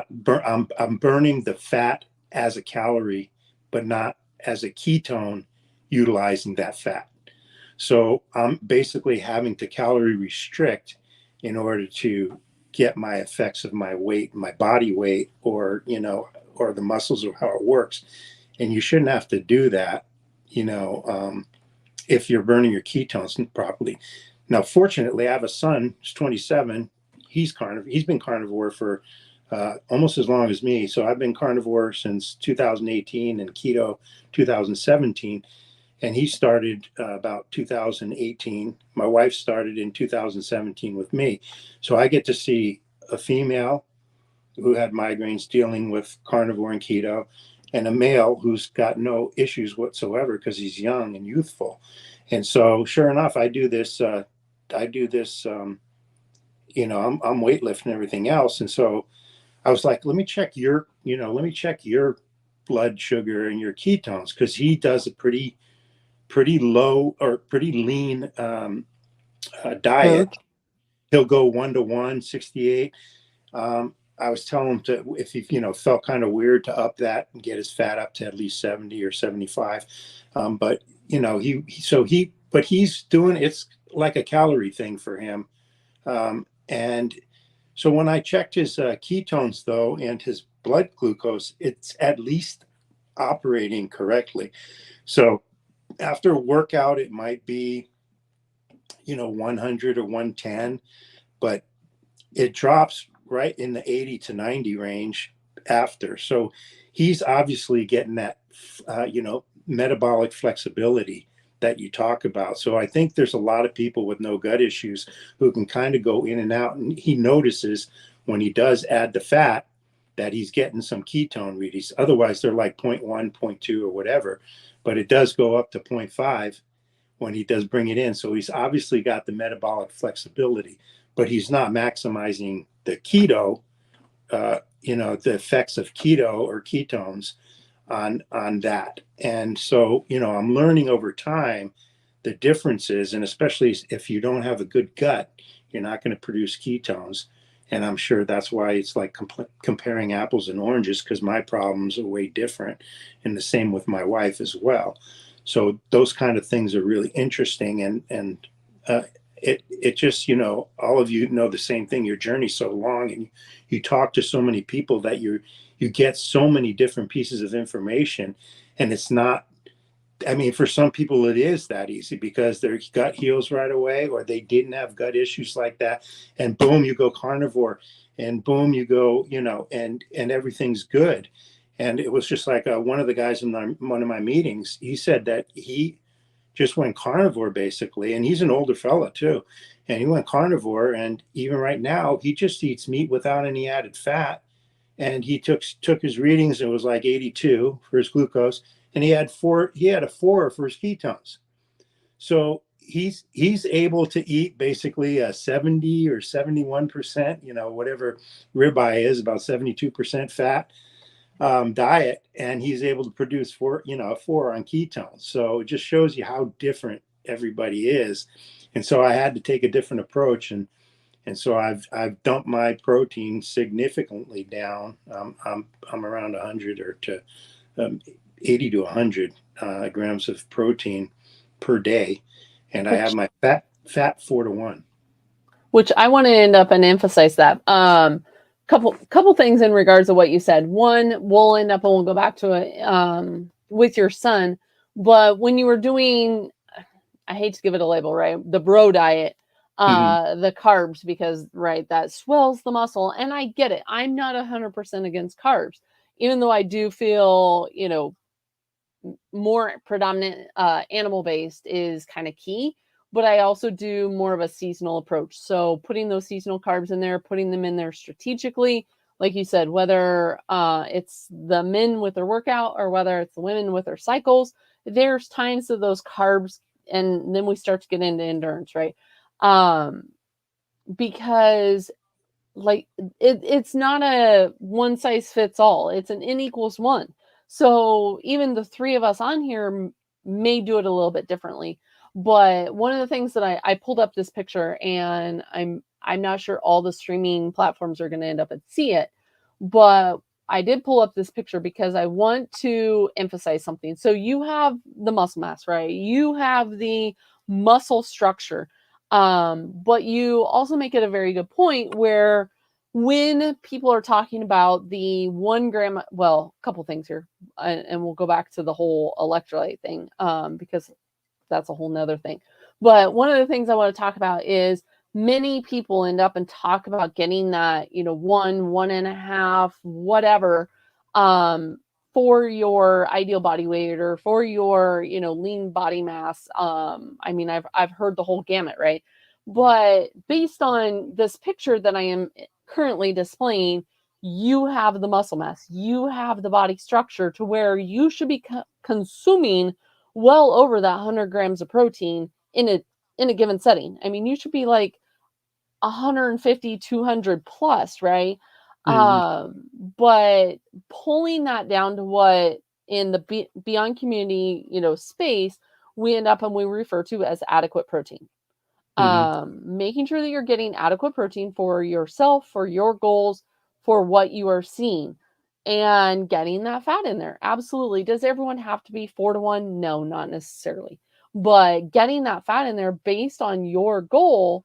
burning the fat as a calorie, but not as a ketone utilizing that fat. So I'm basically having to calorie restrict in order to get my effects of my weight, my body weight, or the muscles or how it works. And you shouldn't have to do that, if you're burning your ketones properly. Now, fortunately, I have a son who's 27. He's been carnivore for almost as long as me. So I've been carnivore since 2018 and keto 2017. And he started about 2018. My wife started in 2017 with me. So I get to see a female who had migraines dealing with carnivore and keto, and a male who's got no issues whatsoever because he's young and youthful. And so sure enough, I do this, I'm weightlifting and everything else. And so I was like, let me check your blood sugar and your ketones, because he does a pretty low or pretty lean diet. He'll go 1 to 1, 68. I was telling him to, if he, felt kind of weird, to up that and get his fat up to at least 70 or 75. But but he's doing, it's like a calorie thing for him. And so when I checked his ketones though, and his blood glucose, it's at least operating correctly. So after a workout, it might be, 100 or 110, but it drops right in the 80 to 90 range after. So he's obviously getting that, metabolic flexibility that you talk about. So I think there's a lot of people with no gut issues who can kind of go in and out. And he notices when he does add the fat that he's getting some ketone readings. Otherwise, they're like 0.1, 0.2 or whatever. But it does go up to 0.5 when he does bring it in. So he's obviously got the metabolic flexibility, but he's not maximizing the keto, the effects of keto or ketones on that. And so, I'm learning over time the differences, and especially if you don't have a good gut, you're not going to produce ketones. And I'm sure that's why it's like comparing apples and oranges, because my problems are way different, and the same with my wife as well. So those kind of things are really interesting, and it just, all of you know the same thing. Your journey's so long, and you talk to so many people that you get so many different pieces of information, and it's not. I mean, for some people it is that easy because their gut heals right away, or they didn't have gut issues like that, and boom, you go carnivore, and boom, you go, and everything's good. And it was just like one of the guys in one of my meetings, he said that he just went carnivore basically, and he's an older fella too, and he went carnivore, and even right now he just eats meat without any added fat, and he took his readings, and it was like 82 for his glucose, and he had a 4 for his ketones. So he's able to eat basically a 70 or 71%, whatever ribeye is, about 72% fat diet, and he's able to produce a 4 on ketones. So it just shows you how different everybody is. And so I had to take a different approach, and so I've dumped my protein significantly down. I'm around 100 or to 80 to 100 grams of protein per day, and I have my fat 4 to 1. Which I want to end up and emphasize that. Couple things in regards to what you said. One, we'll end up and we'll go back to it with your son. But when you were doing, I hate to give it a label, right? The bro diet, the carbs, because that swells the muscle. And I get it. I'm not 100% against carbs, even though I do feel, more predominant animal based is kind of key. But I also do more of a seasonal approach. So putting those seasonal carbs in there, putting them in there strategically, like you said, whether it's the men with their workout or whether it's the women with their cycles, there's times that those carbs, and then we start to get into endurance, right? Because it's not a one size fits all. It's an N equals 1. So even the 3 of us on here may do it a little bit differently. But one of the things that I pulled up this picture, and I'm not sure all the streaming platforms are going to end up and see it, but I did pull up this picture because I want to emphasize something. So you have the muscle mass, right? You have the muscle structure. But you also make it a very good point where when people are talking about the 1 gram, well, a couple things here, and we'll go back to the whole electrolyte thing, because that's a whole nother thing. But one of the things I want to talk about is many people end up and talk about getting that, 1.5, whatever, for your ideal body weight or for your, lean body mass. I mean, I've heard the whole gamut, right? But based on this picture that I am currently displaying, you have the muscle mass, you have the body structure to where you should be consuming well over that 100 grams of protein in a given setting. I mean, you should be like 150, 200 plus, right? But pulling that down to what in the Beyond community, space, we end up and we refer to as adequate protein. Making sure that you're getting adequate protein for yourself, for your goals, for what you are seeing and getting that fat in there. Absolutely. Does everyone have to be 4-to-1? No, not necessarily. But getting that fat in there based on your goal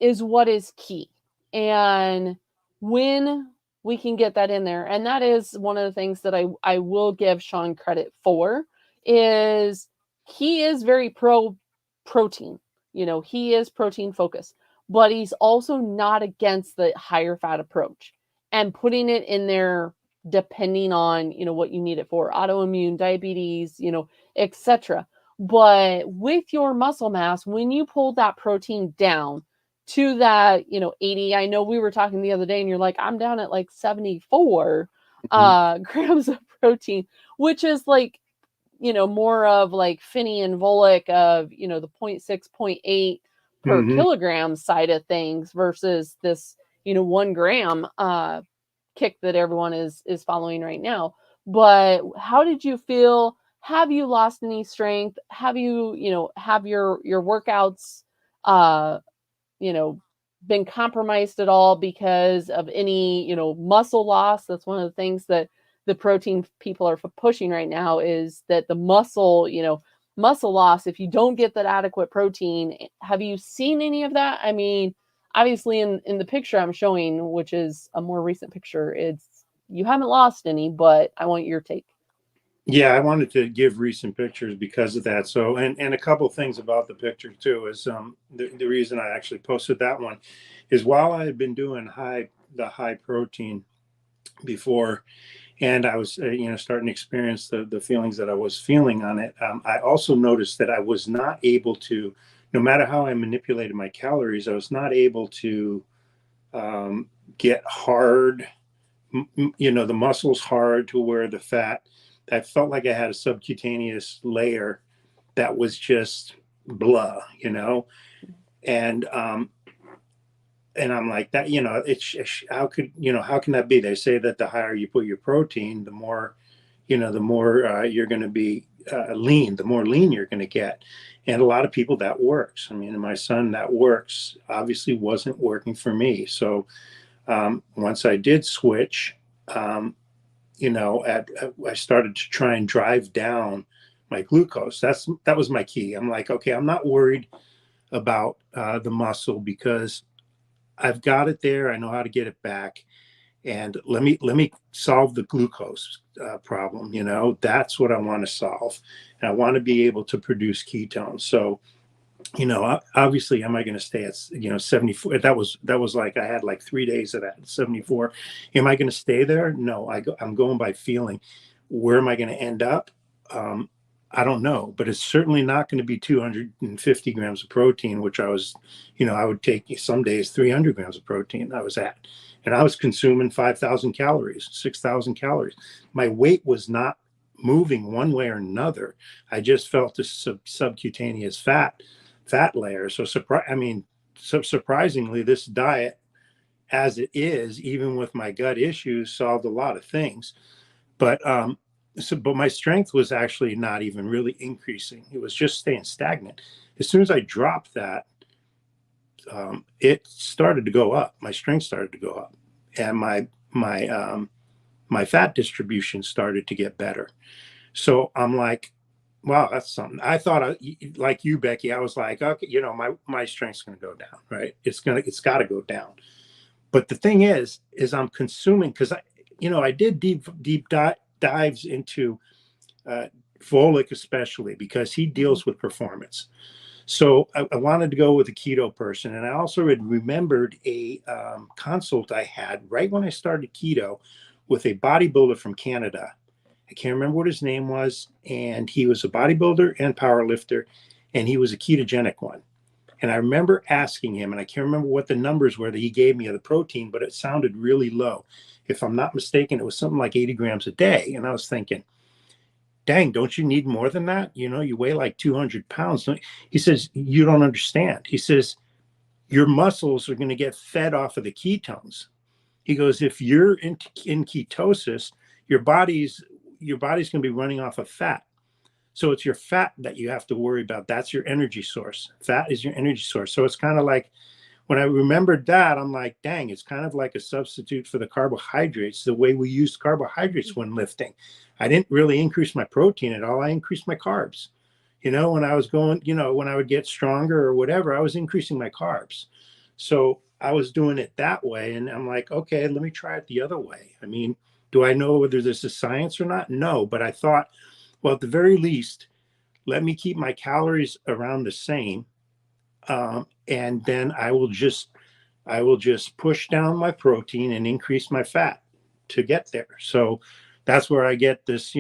is what is key. And when we can get that in there, and that is one of the things that I will give Sean credit for, is he is very pro protein. He is protein focused, but he's also not against the higher fat approach and putting it in there depending on, what you need it for, autoimmune, diabetes, etc. But with your muscle mass, when you pull that protein down to that, 80, I know we were talking the other day and you're like, I'm down at like 74 grams of protein, which is like, more of like Finney and Volek of, the 0.6, 0.8 per kilogram side of things versus this, 1 gram kick that everyone is following right now. But how did you feel? Have you lost any strength? Have you, have your workouts, been compromised at all because of any, muscle loss? That's one of the things that the protein people are pushing right now, is that the muscle loss, if you don't get that adequate protein. Have you seen any of that? I mean, obviously in the picture I'm showing, which is a more recent picture, you haven't lost any, but I want your take. Yeah, I wanted to give recent pictures because of that. So, and a couple of things about the picture too is the reason I actually posted that one is while I had been doing the high protein before, and I was starting to experience the feelings that I was feeling on it. I also noticed that I was not able to, no matter how I manipulated my calories, I was not able to get hard, the muscles hard to where the fat. I felt like I had a subcutaneous layer that was just blah, and I'm like that, it's how can that be? They say that the higher you put your protein, the more you're going to be lean, the more lean you're going to get. And a lot of people that works. I mean, my son, that works, obviously wasn't working for me. So once I did switch, I started to try and drive down my glucose. That was my key. I'm like, okay, I'm not worried about the muscle because I've got it there. I know how to get it back, and let me solve the glucose problem. That's what I want to solve, and I want to be able to produce ketones. So, obviously, am I going to stay at 74? That was like I had like 3 days of that 74. Am I going to stay there? No, I'm going by feeling. Where am I going to end up? I don't know, but it's certainly not going to be 250 grams of protein, which I was, I would take some days 300 grams of protein I was at. And I was consuming 5,000 calories, 6,000 calories. My weight was not moving one way or another. I just felt this subcutaneous fat layer. So surprisingly, this diet, as it is, even with my gut issues, solved a lot of things. But but my strength was actually not even really increasing. It was just staying stagnant. As soon as I dropped that, it started to go up. My strength started to go up, and my fat distribution started to get better. So I'm like, wow, that's something. I thought, like you, Becky, I was like, okay, my strength's going to go down, right? It's got to go down. But the thing is I'm consuming, because I did deep dives into Volek, especially because he deals with performance. So I wanted to go with a keto person, and I also had remembered a consult I had right when I started keto with a bodybuilder from Canada. I can't remember what his name was, and he was a bodybuilder and power lifter, and he was a ketogenic one. And I remember asking him, and I can't remember what the numbers were that he gave me of the protein, but it sounded really low. If I'm not mistaken, it was something like 80 grams a day. And I was thinking, dang, don't you need more than that? You weigh like 200 pounds. He says, you don't understand. He says, your muscles are going to get fed off of the ketones. He goes, if you're in ketosis, your body's going to be running off of fat. So it's your fat that you have to worry about. That's your energy source. Fat is your energy source. So it's kind of like when I remembered that, I'm like, dang, it's kind of like a substitute for the carbohydrates, the way we use carbohydrates when lifting. I didn't really increase my protein at all. I increased my carbs. When I was going, when I would get stronger or whatever, I was increasing my carbs. So I was doing it that way. And I'm like, okay, let me try it the other way. I mean, do I know whether this is science or not? No, but I thought, well, at the very least, let me keep my calories around the same. And then I will just push down my protein and increase my fat to get there. So that's where I get this,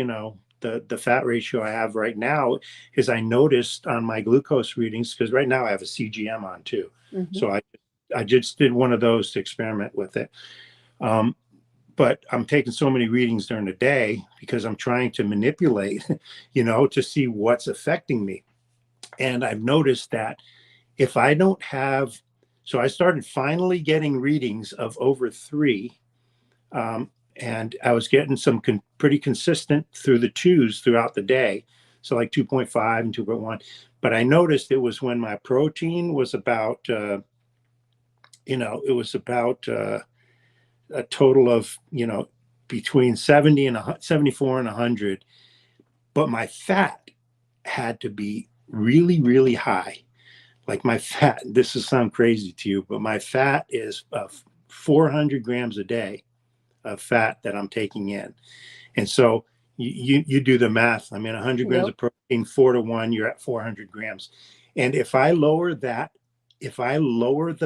the fat ratio I have right now is I noticed on my glucose readings, because right now I have a CGM on too. Mm-hmm. So I just did one of those to experiment with it. But I'm taking so many readings during the day because I'm trying to manipulate, to see what's affecting me. And I've noticed that if I don't have, so I started finally getting readings of over 3. And I was getting some pretty consistent through the 2s throughout the day. So like 2.5 and 2.1. But I noticed it was when my protein was about, it was about a total of, between 70 and 74 and 100. But my fat had to be really, really high. Like my fat, this will sound crazy to you, but my fat is 400 grams a day of fat that I'm taking in. And so you do the math. I mean, 100 grams of protein, 4 to 1, you're at 400 grams. And if I lower the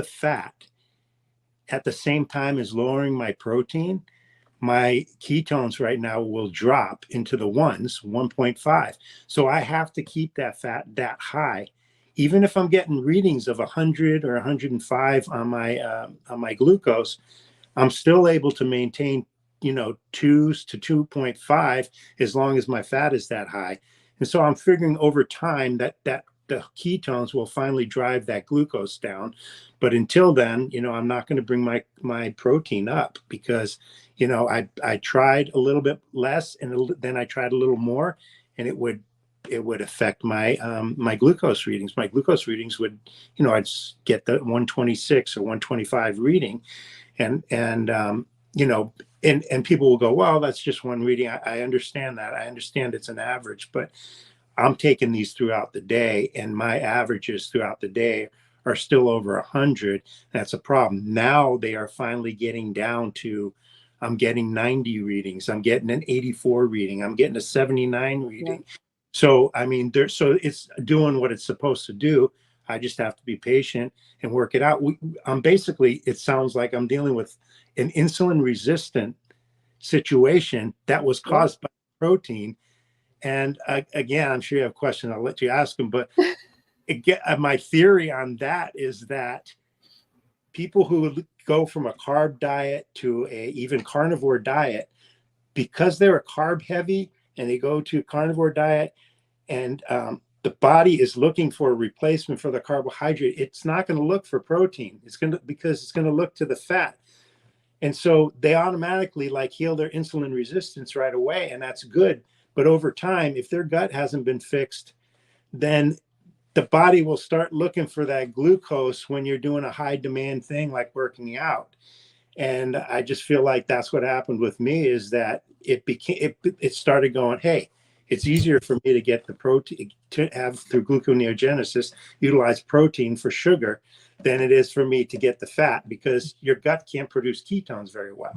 fat at the same time as lowering my protein, my ketones right now will drop into the 1.5. So I have to keep that fat that high. Even if I'm getting readings of 100 or 105 on my glucose, I'm still able to maintain, 2s to 2.5 as long as my fat is that high. And so I'm figuring over time that the ketones will finally drive that glucose down. But until then, I'm not going to bring my protein up because, I tried a little bit less and then I tried a little more, and it would affect my my glucose readings. My glucose readings would, I'd get the 126 or 125 reading, and people will go, well, that's just one reading. I understand that. I understand it's an average, but I'm taking these throughout the day, and my averages throughout the day are still over 100. That's a problem. Now they are finally getting down to, I'm getting 90 readings. I'm getting an 84 reading. I'm getting a 79 reading. Yeah. So, I mean, so it's doing what it's supposed to do. I just have to be patient and work it out. Basically, it sounds like I'm dealing with an insulin resistant situation that was caused by protein. And again, I'm sure you have questions. I'll let you ask them. But my theory on that is that people who go from a carb diet to a even carnivore diet, because they're a carb heavy and they go to a carnivore diet, and the body is looking for a replacement for the carbohydrate, it's not going to look for protein. Because it's going to look to the fat. And so they automatically heal their insulin resistance right away. And that's good. But over time, if their gut hasn't been fixed, then the body will start looking for that glucose when you're doing a high demand thing like working out. And I just feel like that's what happened with me, is that it started going, hey, it's easier for me to get the protein, to have through gluconeogenesis, utilize protein for sugar, than it is for me to get the fat, because your gut can't produce ketones very well.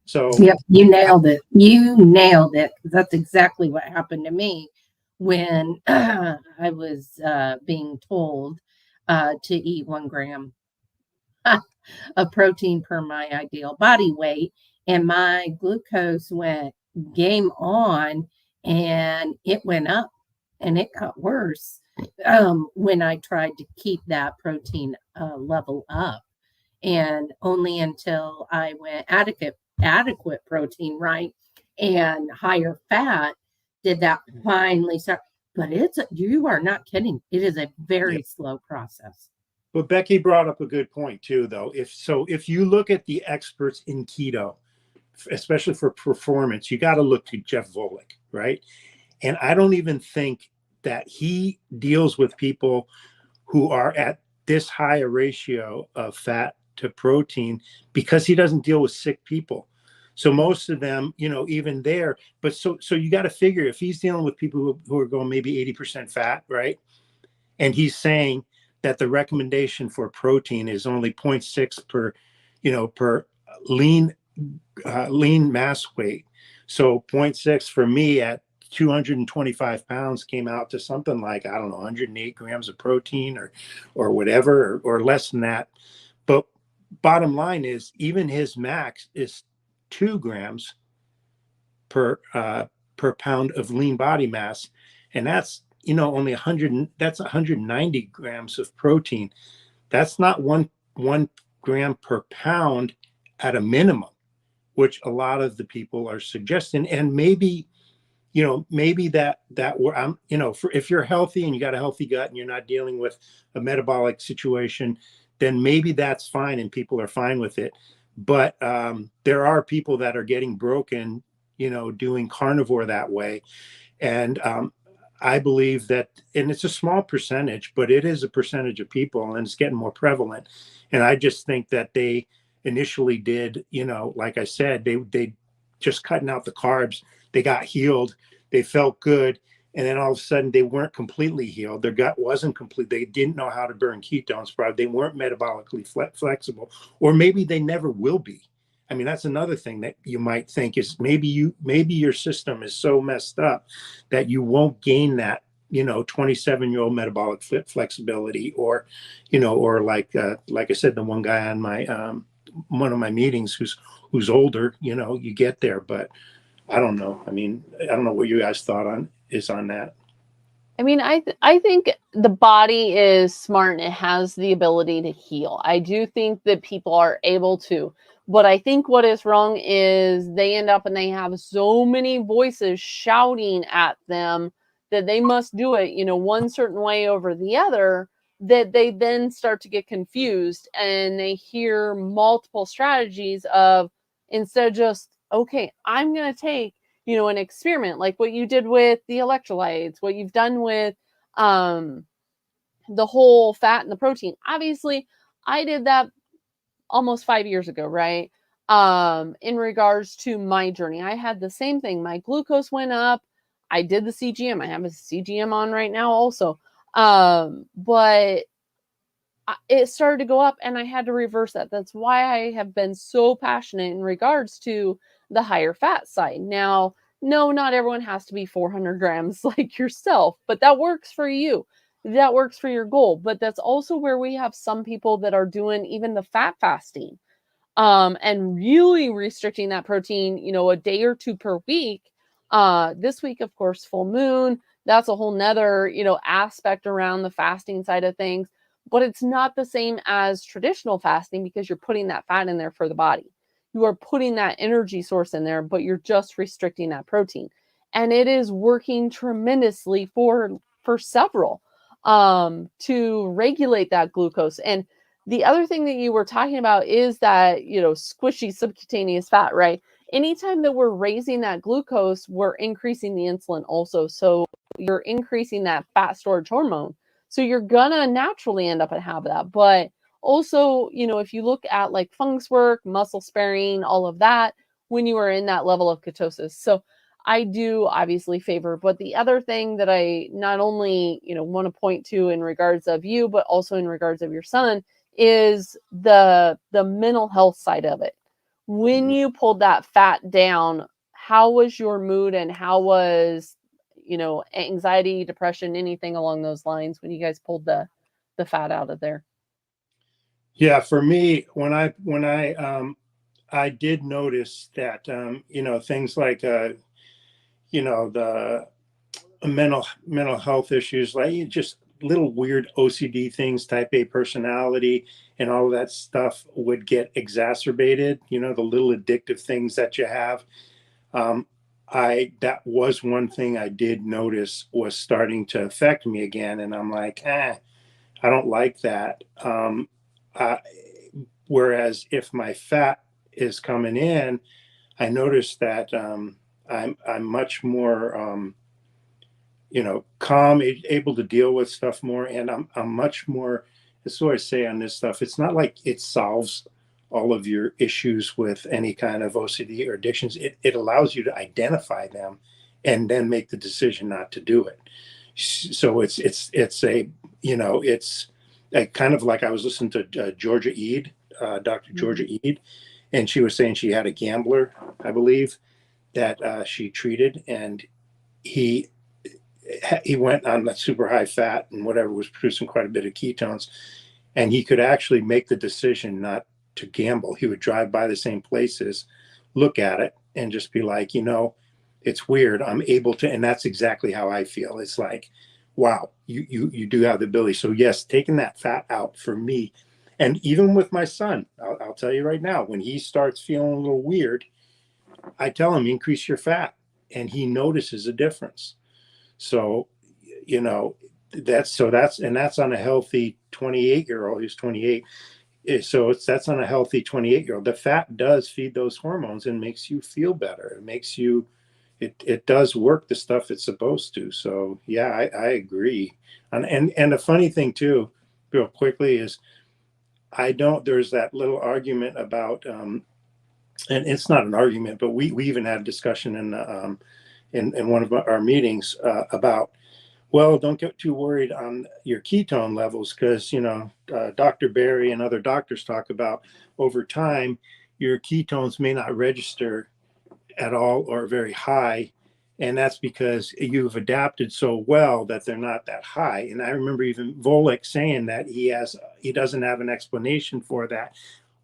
So yep, you nailed it. You nailed it. That's exactly what happened to me when I was being told to eat 1 gram of protein per my ideal body weight, and my glucose went game on, and it went up, and it got worse when I tried to keep that protein level up, and only until I went adequate protein, right, and higher fat, did that finally start. But you are not kidding. It is a very slow process. But Becky brought up a good point too, though. If you look at the experts in keto, especially for performance, you got to look to Jeff Volek, right? And I don't even think that he deals with people who are at this high a ratio of fat to protein because he doesn't deal with sick people. So most of them, you know, even there, but so you got to figure if he's dealing with people who are going maybe 80% fat, right? And he's saying that the recommendation for protein is only 0.6 per, you know, per lean mass weight. So zero point 0.6 for me at 225 pounds came out to something like, I don't know, 108 grams of protein or whatever, or less than that. But bottom line is, even his max is 2 grams per pound of lean body mass, and that's, you know, only 100. That's 190 grams of protein. That's not one gram per pound at a minimum, which a lot of the people are suggesting. And maybe, you know, maybe that I'm, you know, if you're healthy and you got a healthy gut and you're not dealing with a metabolic situation, then maybe that's fine and people are fine with it. But there are people that are getting broken, you know, doing carnivore that way. And I believe that, and it's a small percentage, but it is a percentage of people, and it's getting more prevalent. And I just think that they initially did, you know, like I said, they just cutting out the carbs. They got healed. They felt good. And then all of a sudden they weren't completely healed. Their gut wasn't complete. They didn't know how to burn ketones. Probably they weren't metabolically flexible, or maybe they never will be. I mean, that's another thing that you might think is maybe your system is so messed up that you won't gain that, you know, 27-year-old metabolic flexibility, or, you know, or like I said, the one guy on my one of my meetings who's older, you know, you get there. But I don't know. I mean, I don't know what you guys thought on that. I mean, I think the body is smart and it has the ability to heal. I do think that people are able to. But I think what is wrong is they end up and they have so many voices shouting at them that they must do it, you know, one certain way over the other, that they then start to get confused and they hear multiple strategies of, instead of just, okay, I'm going to take, you know, an experiment like what you did with the electrolytes, what you've done with the whole fat and the protein. Obviously, I did that almost 5 years ago, right? In regards to my journey, I had the same thing. My glucose went up. I did the CGM. I have a CGM on right now also. But it started to go up and I had to reverse that. That's why I have been so passionate in regards to the higher fat side. Now, no, not everyone has to be 400 grams like yourself, but that works for you. That works for your goal. But that's also where we have some people that are doing even the fat fasting, and really restricting that protein, you know, a day or two per week. This week, of course, full moon. That's a whole nother, you know, aspect around the fasting side of things. But it's not the same as traditional fasting because you're putting that fat in there for the body. You are putting that energy source in there, but you're just restricting that protein. And it is working tremendously for several, to regulate that glucose. And the other thing that you were talking about is that, you know, squishy subcutaneous fat, right? Anytime that we're raising that glucose, we're increasing the insulin also. So you're increasing that fat storage hormone. So you're gonna naturally end up and have that. But also, you know, if you look at like fungus work, muscle sparing, all of that, when you are in that level of ketosis. So I do obviously favor. But the other thing that I not only, you know, want to point to in regards of you, but also in regards of your son, is the mental health side of it. When you pulled that fat down, how was your mood and how was, you know, anxiety, depression, anything along those lines when you guys pulled the fat out of there? Yeah, for me, when I did notice that, you know, things like, you know, the mental health issues, like just little weird OCD things, type A personality, and all of that stuff would get exacerbated. You know, the little addictive things that you have. That was one thing I did notice was starting to affect me again, and I'm like, I don't like that. I, Whereas if my fat is coming in, I noticed that I'm much more, you know, calm, able to deal with stuff more, and I'm much more That's what I say on this stuff. It's not like it solves all of your issues with any kind of OCD or addictions. It allows you to identify them and then make the decision not to do it. So it's a, you know, it's a kind of like I was listening to Georgia Ede, Dr. Georgia Ede, and she was saying she had a gambler, I believe, that she treated, and he went on that super high fat and whatever, was producing quite a bit of ketones, and he could actually make the decision not to gamble. He would drive by the same places, look at it, and just be like, you know, it's weird. I'm able to, and that's exactly how I feel. It's like, wow, you do have the ability. So yes, taking that fat out for me, and even with my son, I'll tell you right now, when he starts feeling a little weird, I tell him increase your fat, and he notices a difference. So, you know, that's on a healthy 28-year-old. He's 28. So that's on a healthy 28-year-old. The fat does feed those hormones and makes you feel better. It makes you, it does work the stuff it's supposed to. So yeah, I agree. And the funny thing too, real quickly, is there's that little argument about, and it's not an argument, but we even had a discussion in one of our meetings about, well, don't get too worried on your ketone levels, because, you know, Dr. Berry and other doctors talk about over time, your ketones may not register at all or very high. And that's because you've adapted so well that they're not that high. And I remember even Volek saying that he doesn't have an explanation for that.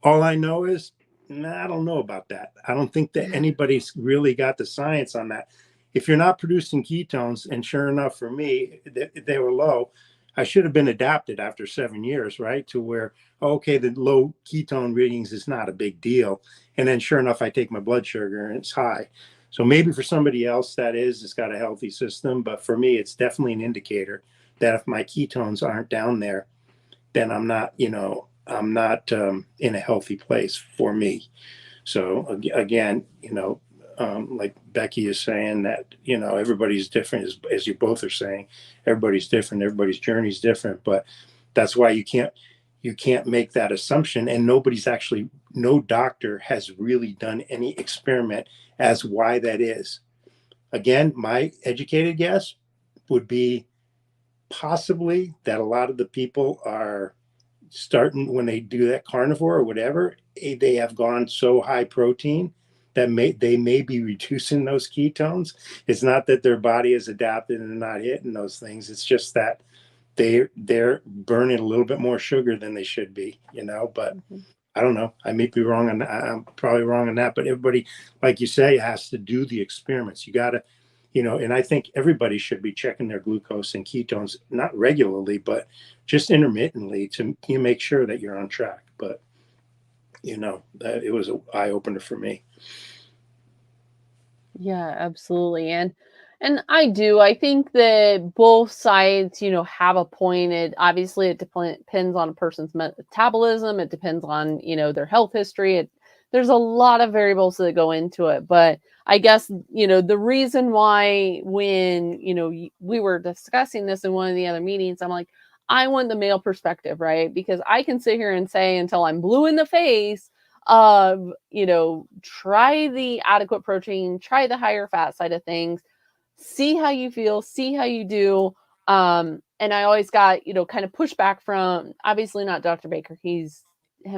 All I know is, I don't know about that. I don't think that anybody's really got the science on that. If you're not producing ketones, and sure enough, for me, they were low, I should have been adapted after 7 years, right? To where, okay, the low ketone readings is not a big deal. And then sure enough, I take my blood sugar and it's high. So maybe for somebody else it's got a healthy system. But for me, it's definitely an indicator that if my ketones aren't down there, then I'm not, in a healthy place for me. So again, like Becky is saying, that, everybody's different, as you both are saying, everybody's different, everybody's journey is different, but that's why you can't make that assumption. And no doctor has really done any experiment as why that is. Again, my educated guess would be possibly that a lot of the people are starting, when they do that carnivore or whatever, they have gone so high protein that they may be reducing those ketones. It's not that their body is adapted and not hitting those things. It's just that they're burning a little bit more sugar than they should be, but I don't know. I may be wrong on that. I'm probably wrong on that, but everybody, like you say, has to do the experiments. You got to, and I think everybody should be checking their glucose and ketones, not regularly, but just intermittently to make sure that you're on track. But, it was an eye opener for me. Yeah, absolutely. And I think that both sides, have a point. It depends on a person's metabolism. It depends on, their health history. There's a lot of variables that go into it. But I guess, the reason why when, we were discussing this in one of the other meetings, I'm like, I want the male perspective, right? Because I can sit here and say until I'm blue in the face of, try the adequate protein, try the higher fat side of things, see how you feel, see how you do. And I always got, kind of pushback from, obviously not Dr. Baker. Him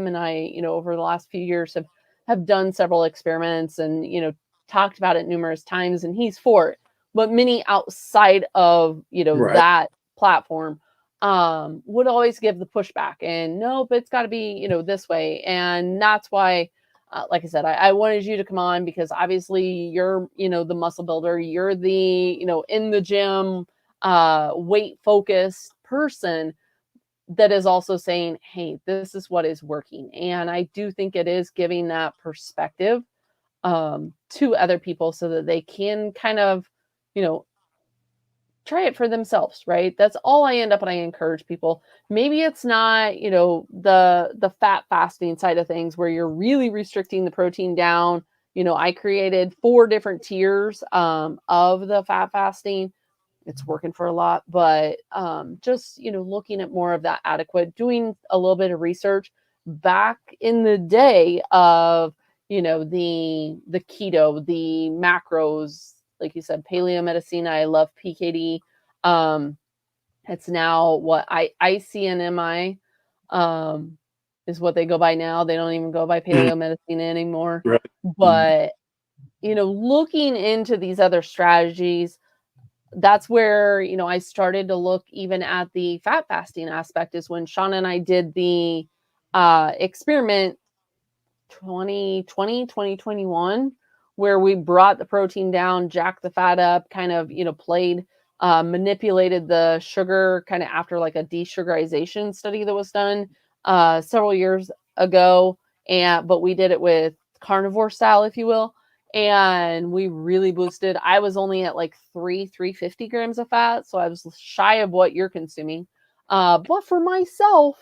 and I, over the last few years have done several experiments and, talked about it numerous times, and he's for it. But many outside of, Right. that platform would always give the pushback and nope, it's got to be, this way. And that's why, like I said, I wanted you to come on because obviously you're, the muscle builder, you're the, in the gym, weight focused person that is also saying, hey, this is what is working. And I do think it is giving that perspective to other people so that they can kind of, try it for themselves, right? That's all I end up, and I encourage people. Maybe it's not, the fat fasting side of things where you're really restricting the protein down. I created 4 different tiers of the fat fasting. it's working for a lot, but just, looking at more of that adequate, doing a little bit of research back in the day of, the keto, the macros, like you said, paleo medicine. I love PKD. It's now what ICNMI is what they go by now. They don't even go by paleo medicine anymore. Right. But, looking into these other strategies, that's where, I started to look even at the fat fasting aspect, is when Sean and I did the experiment 2021, where we brought the protein down, jacked the fat up, kind of, played, manipulated the sugar kind of after like a desugarization study that was done several years ago. But we did it with carnivore style, if you will. And we really boosted. I was only at like 350 grams of fat. So I was shy of what you're consuming. But for myself,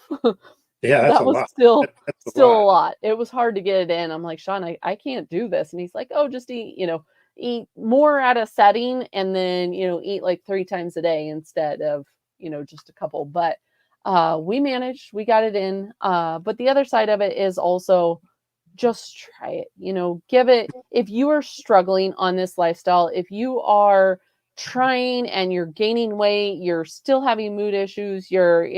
Yeah, that's that a was lot. still That's a a lot. lot. It was hard to get it in. I'm like, Sean, I can't do this. And he's like, oh, just eat more at a setting, and then, eat like 3 times a day instead of, just a couple. But we managed, we got it in. But the other side of it is also just try it, give it, if you are struggling on this lifestyle, if you are trying and you're gaining weight, you're still having mood issues, you're,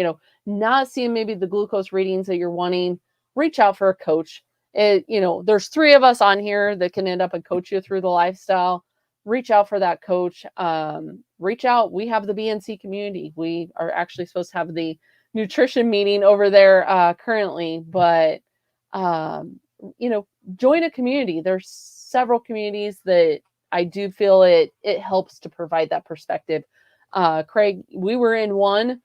not seeing maybe the glucose readings that you're wanting, reach out for a coach. There's 3 of us on here that can end up and coach you through the lifestyle. Reach out for that coach. Reach out. We have the BNC community. We are actually supposed to have the nutrition meeting over there currently, but join a community. There's several communities that I do feel it helps to provide that perspective. Craig, we were in one,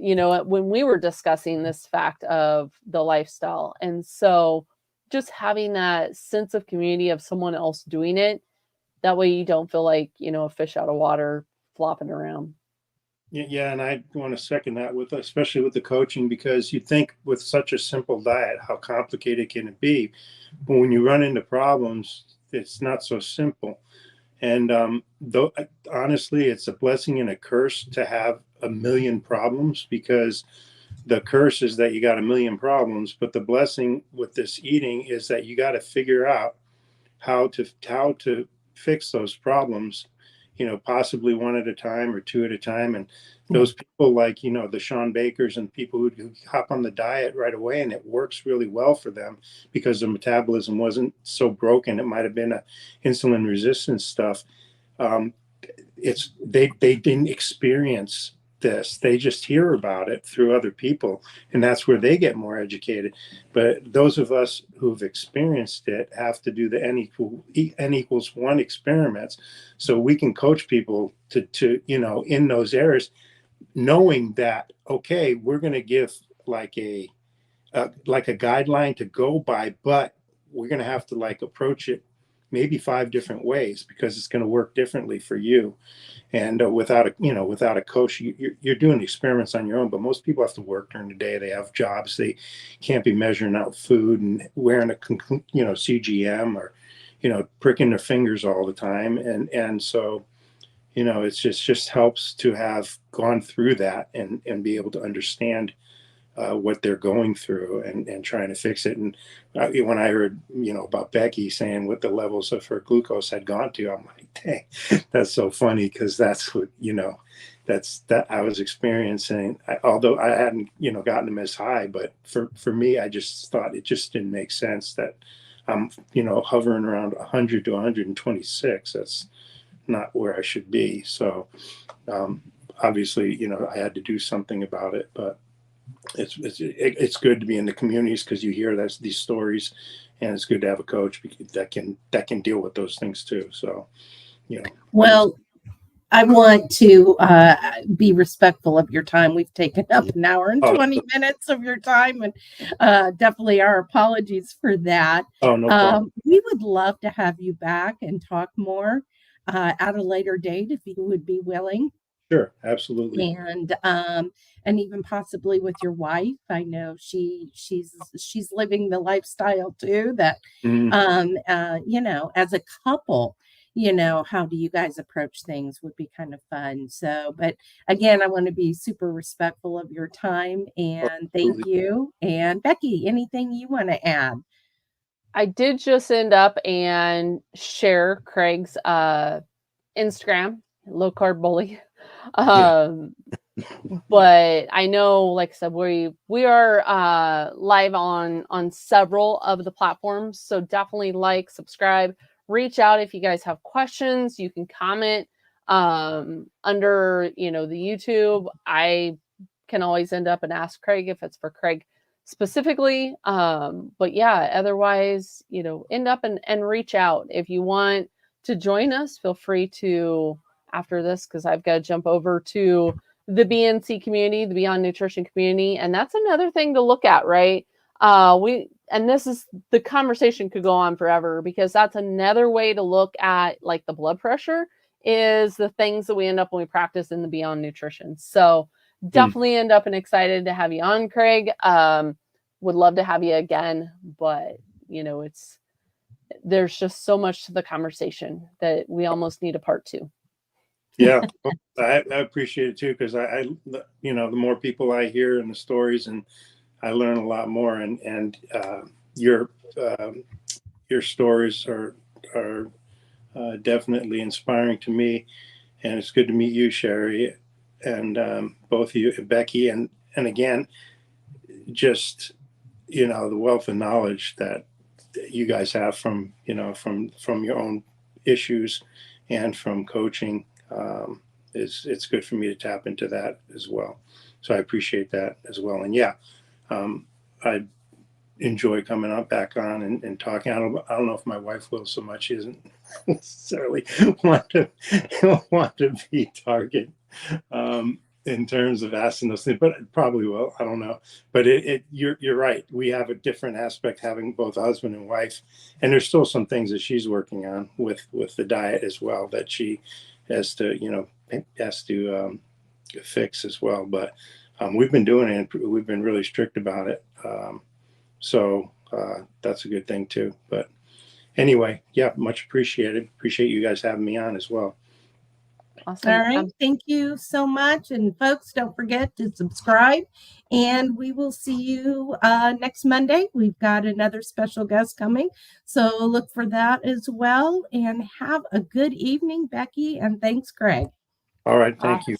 when we were discussing this fact of the lifestyle. And so just having that sense of community of someone else doing it, that way you don't feel like, a fish out of water flopping around. Yeah, and I want to second that, with especially with the coaching, because you think with such a simple diet, how complicated can it be? But when you run into problems, it's not so simple. And though honestly, it's a blessing and a curse to have a million problems, because the curse is that you got a million problems, but the blessing with this eating is that you got to figure out how to fix those problems, possibly one at a time or 2 at a time. And those people like, the Sean Bakers and people who hop on the diet right away, and it works really well for them because their metabolism wasn't so broken. It might have been a insulin resistance stuff. They didn't experience this. They just hear about it through other people, and that's where they get more educated. But those of us who've experienced it have to do the N=1 experiments, so we can coach people to in those areas, knowing that, okay, we're going to give like a guideline to go by, but we're going to have to approach it maybe 5 different ways, because it's going to work differently for you. And without a coach, you're doing experiments on your own. But most people have to work during the day. They have jobs. They can't be measuring out food and wearing a CGM, or pricking their fingers all the time. And so it's just helps to have gone through that and be able to understand what they're going through, and trying to fix it. And when I heard, about Becky saying what the levels of her glucose had gone to, I'm like, dang, that's so funny, because that's what, that I was experiencing. Although I hadn't, gotten them as high, but for me, I just thought it just didn't make sense that I'm, hovering around 100 to 126. That's not where I should be. So obviously, I had to do something about it. But it's good to be in the communities, because you hear these stories, and it's good to have a coach that can deal with those things too. So, Well, I want to be respectful of your time. We've taken up an hour and 20 minutes of your time, and definitely our apologies for that. Oh, no problem. We would love to have you back and talk more at a later date, if you would be willing. Sure, absolutely. And even possibly with your wife. I know she's living the lifestyle too, that Mhm. as a couple, how do you guys approach things would be kind of fun. So, but again, I want to be super respectful of your time, and thank Absolutely. you. And Becky, anything you want to add? I did just end up and share Craig's Instagram, low carb bully. Yeah. But I know, like I said, we are live on several of the platforms. So definitely like, subscribe, reach out if you guys have questions. You can comment under the YouTube. I can always end up and ask Craig if it's for Craig specifically. But yeah, otherwise, end up and reach out. If you want to join us, feel free to after this, because I've got to jump over to the BNC community, the Beyond Nutrition community. And that's another thing to look at, right? This is the conversation could go on forever, because that's another way to look at like the blood pressure is the things that we end up when we practice in the Beyond Nutrition. So definitely end up and excited to have you on, Craig. Would love to have you again, but there's just so much to the conversation that we almost need a part 2. Yeah, I appreciate it too, because the more people I hear and the stories, and I learn a lot more. And your stories are definitely inspiring to me, and it's good to meet you, Sherry, and both of you, Becky, and again, just the wealth of knowledge that you guys have from from your own issues and from coaching. It's good for me to tap into that as well. So I appreciate that as well. And yeah, I enjoy coming back on and talking. I don't know if my wife will so much. She doesn't necessarily want to be target in terms of asking those things, but it probably will. I don't know. But you're right. We have a different aspect having both husband and wife, and there's still some things that she's working on with the diet as well that she has to fix as well. But we've been doing it. And we've been really strict about it. So that's a good thing too. But anyway, yeah, much appreciated. Appreciate you guys having me on as well. Awesome. All right. Thank you so much. And folks, don't forget to subscribe. And we will see you next Monday. We've got another special guest coming. So look for that as well. And have a good evening, Becky. And thanks, Craig. All right. Thank you.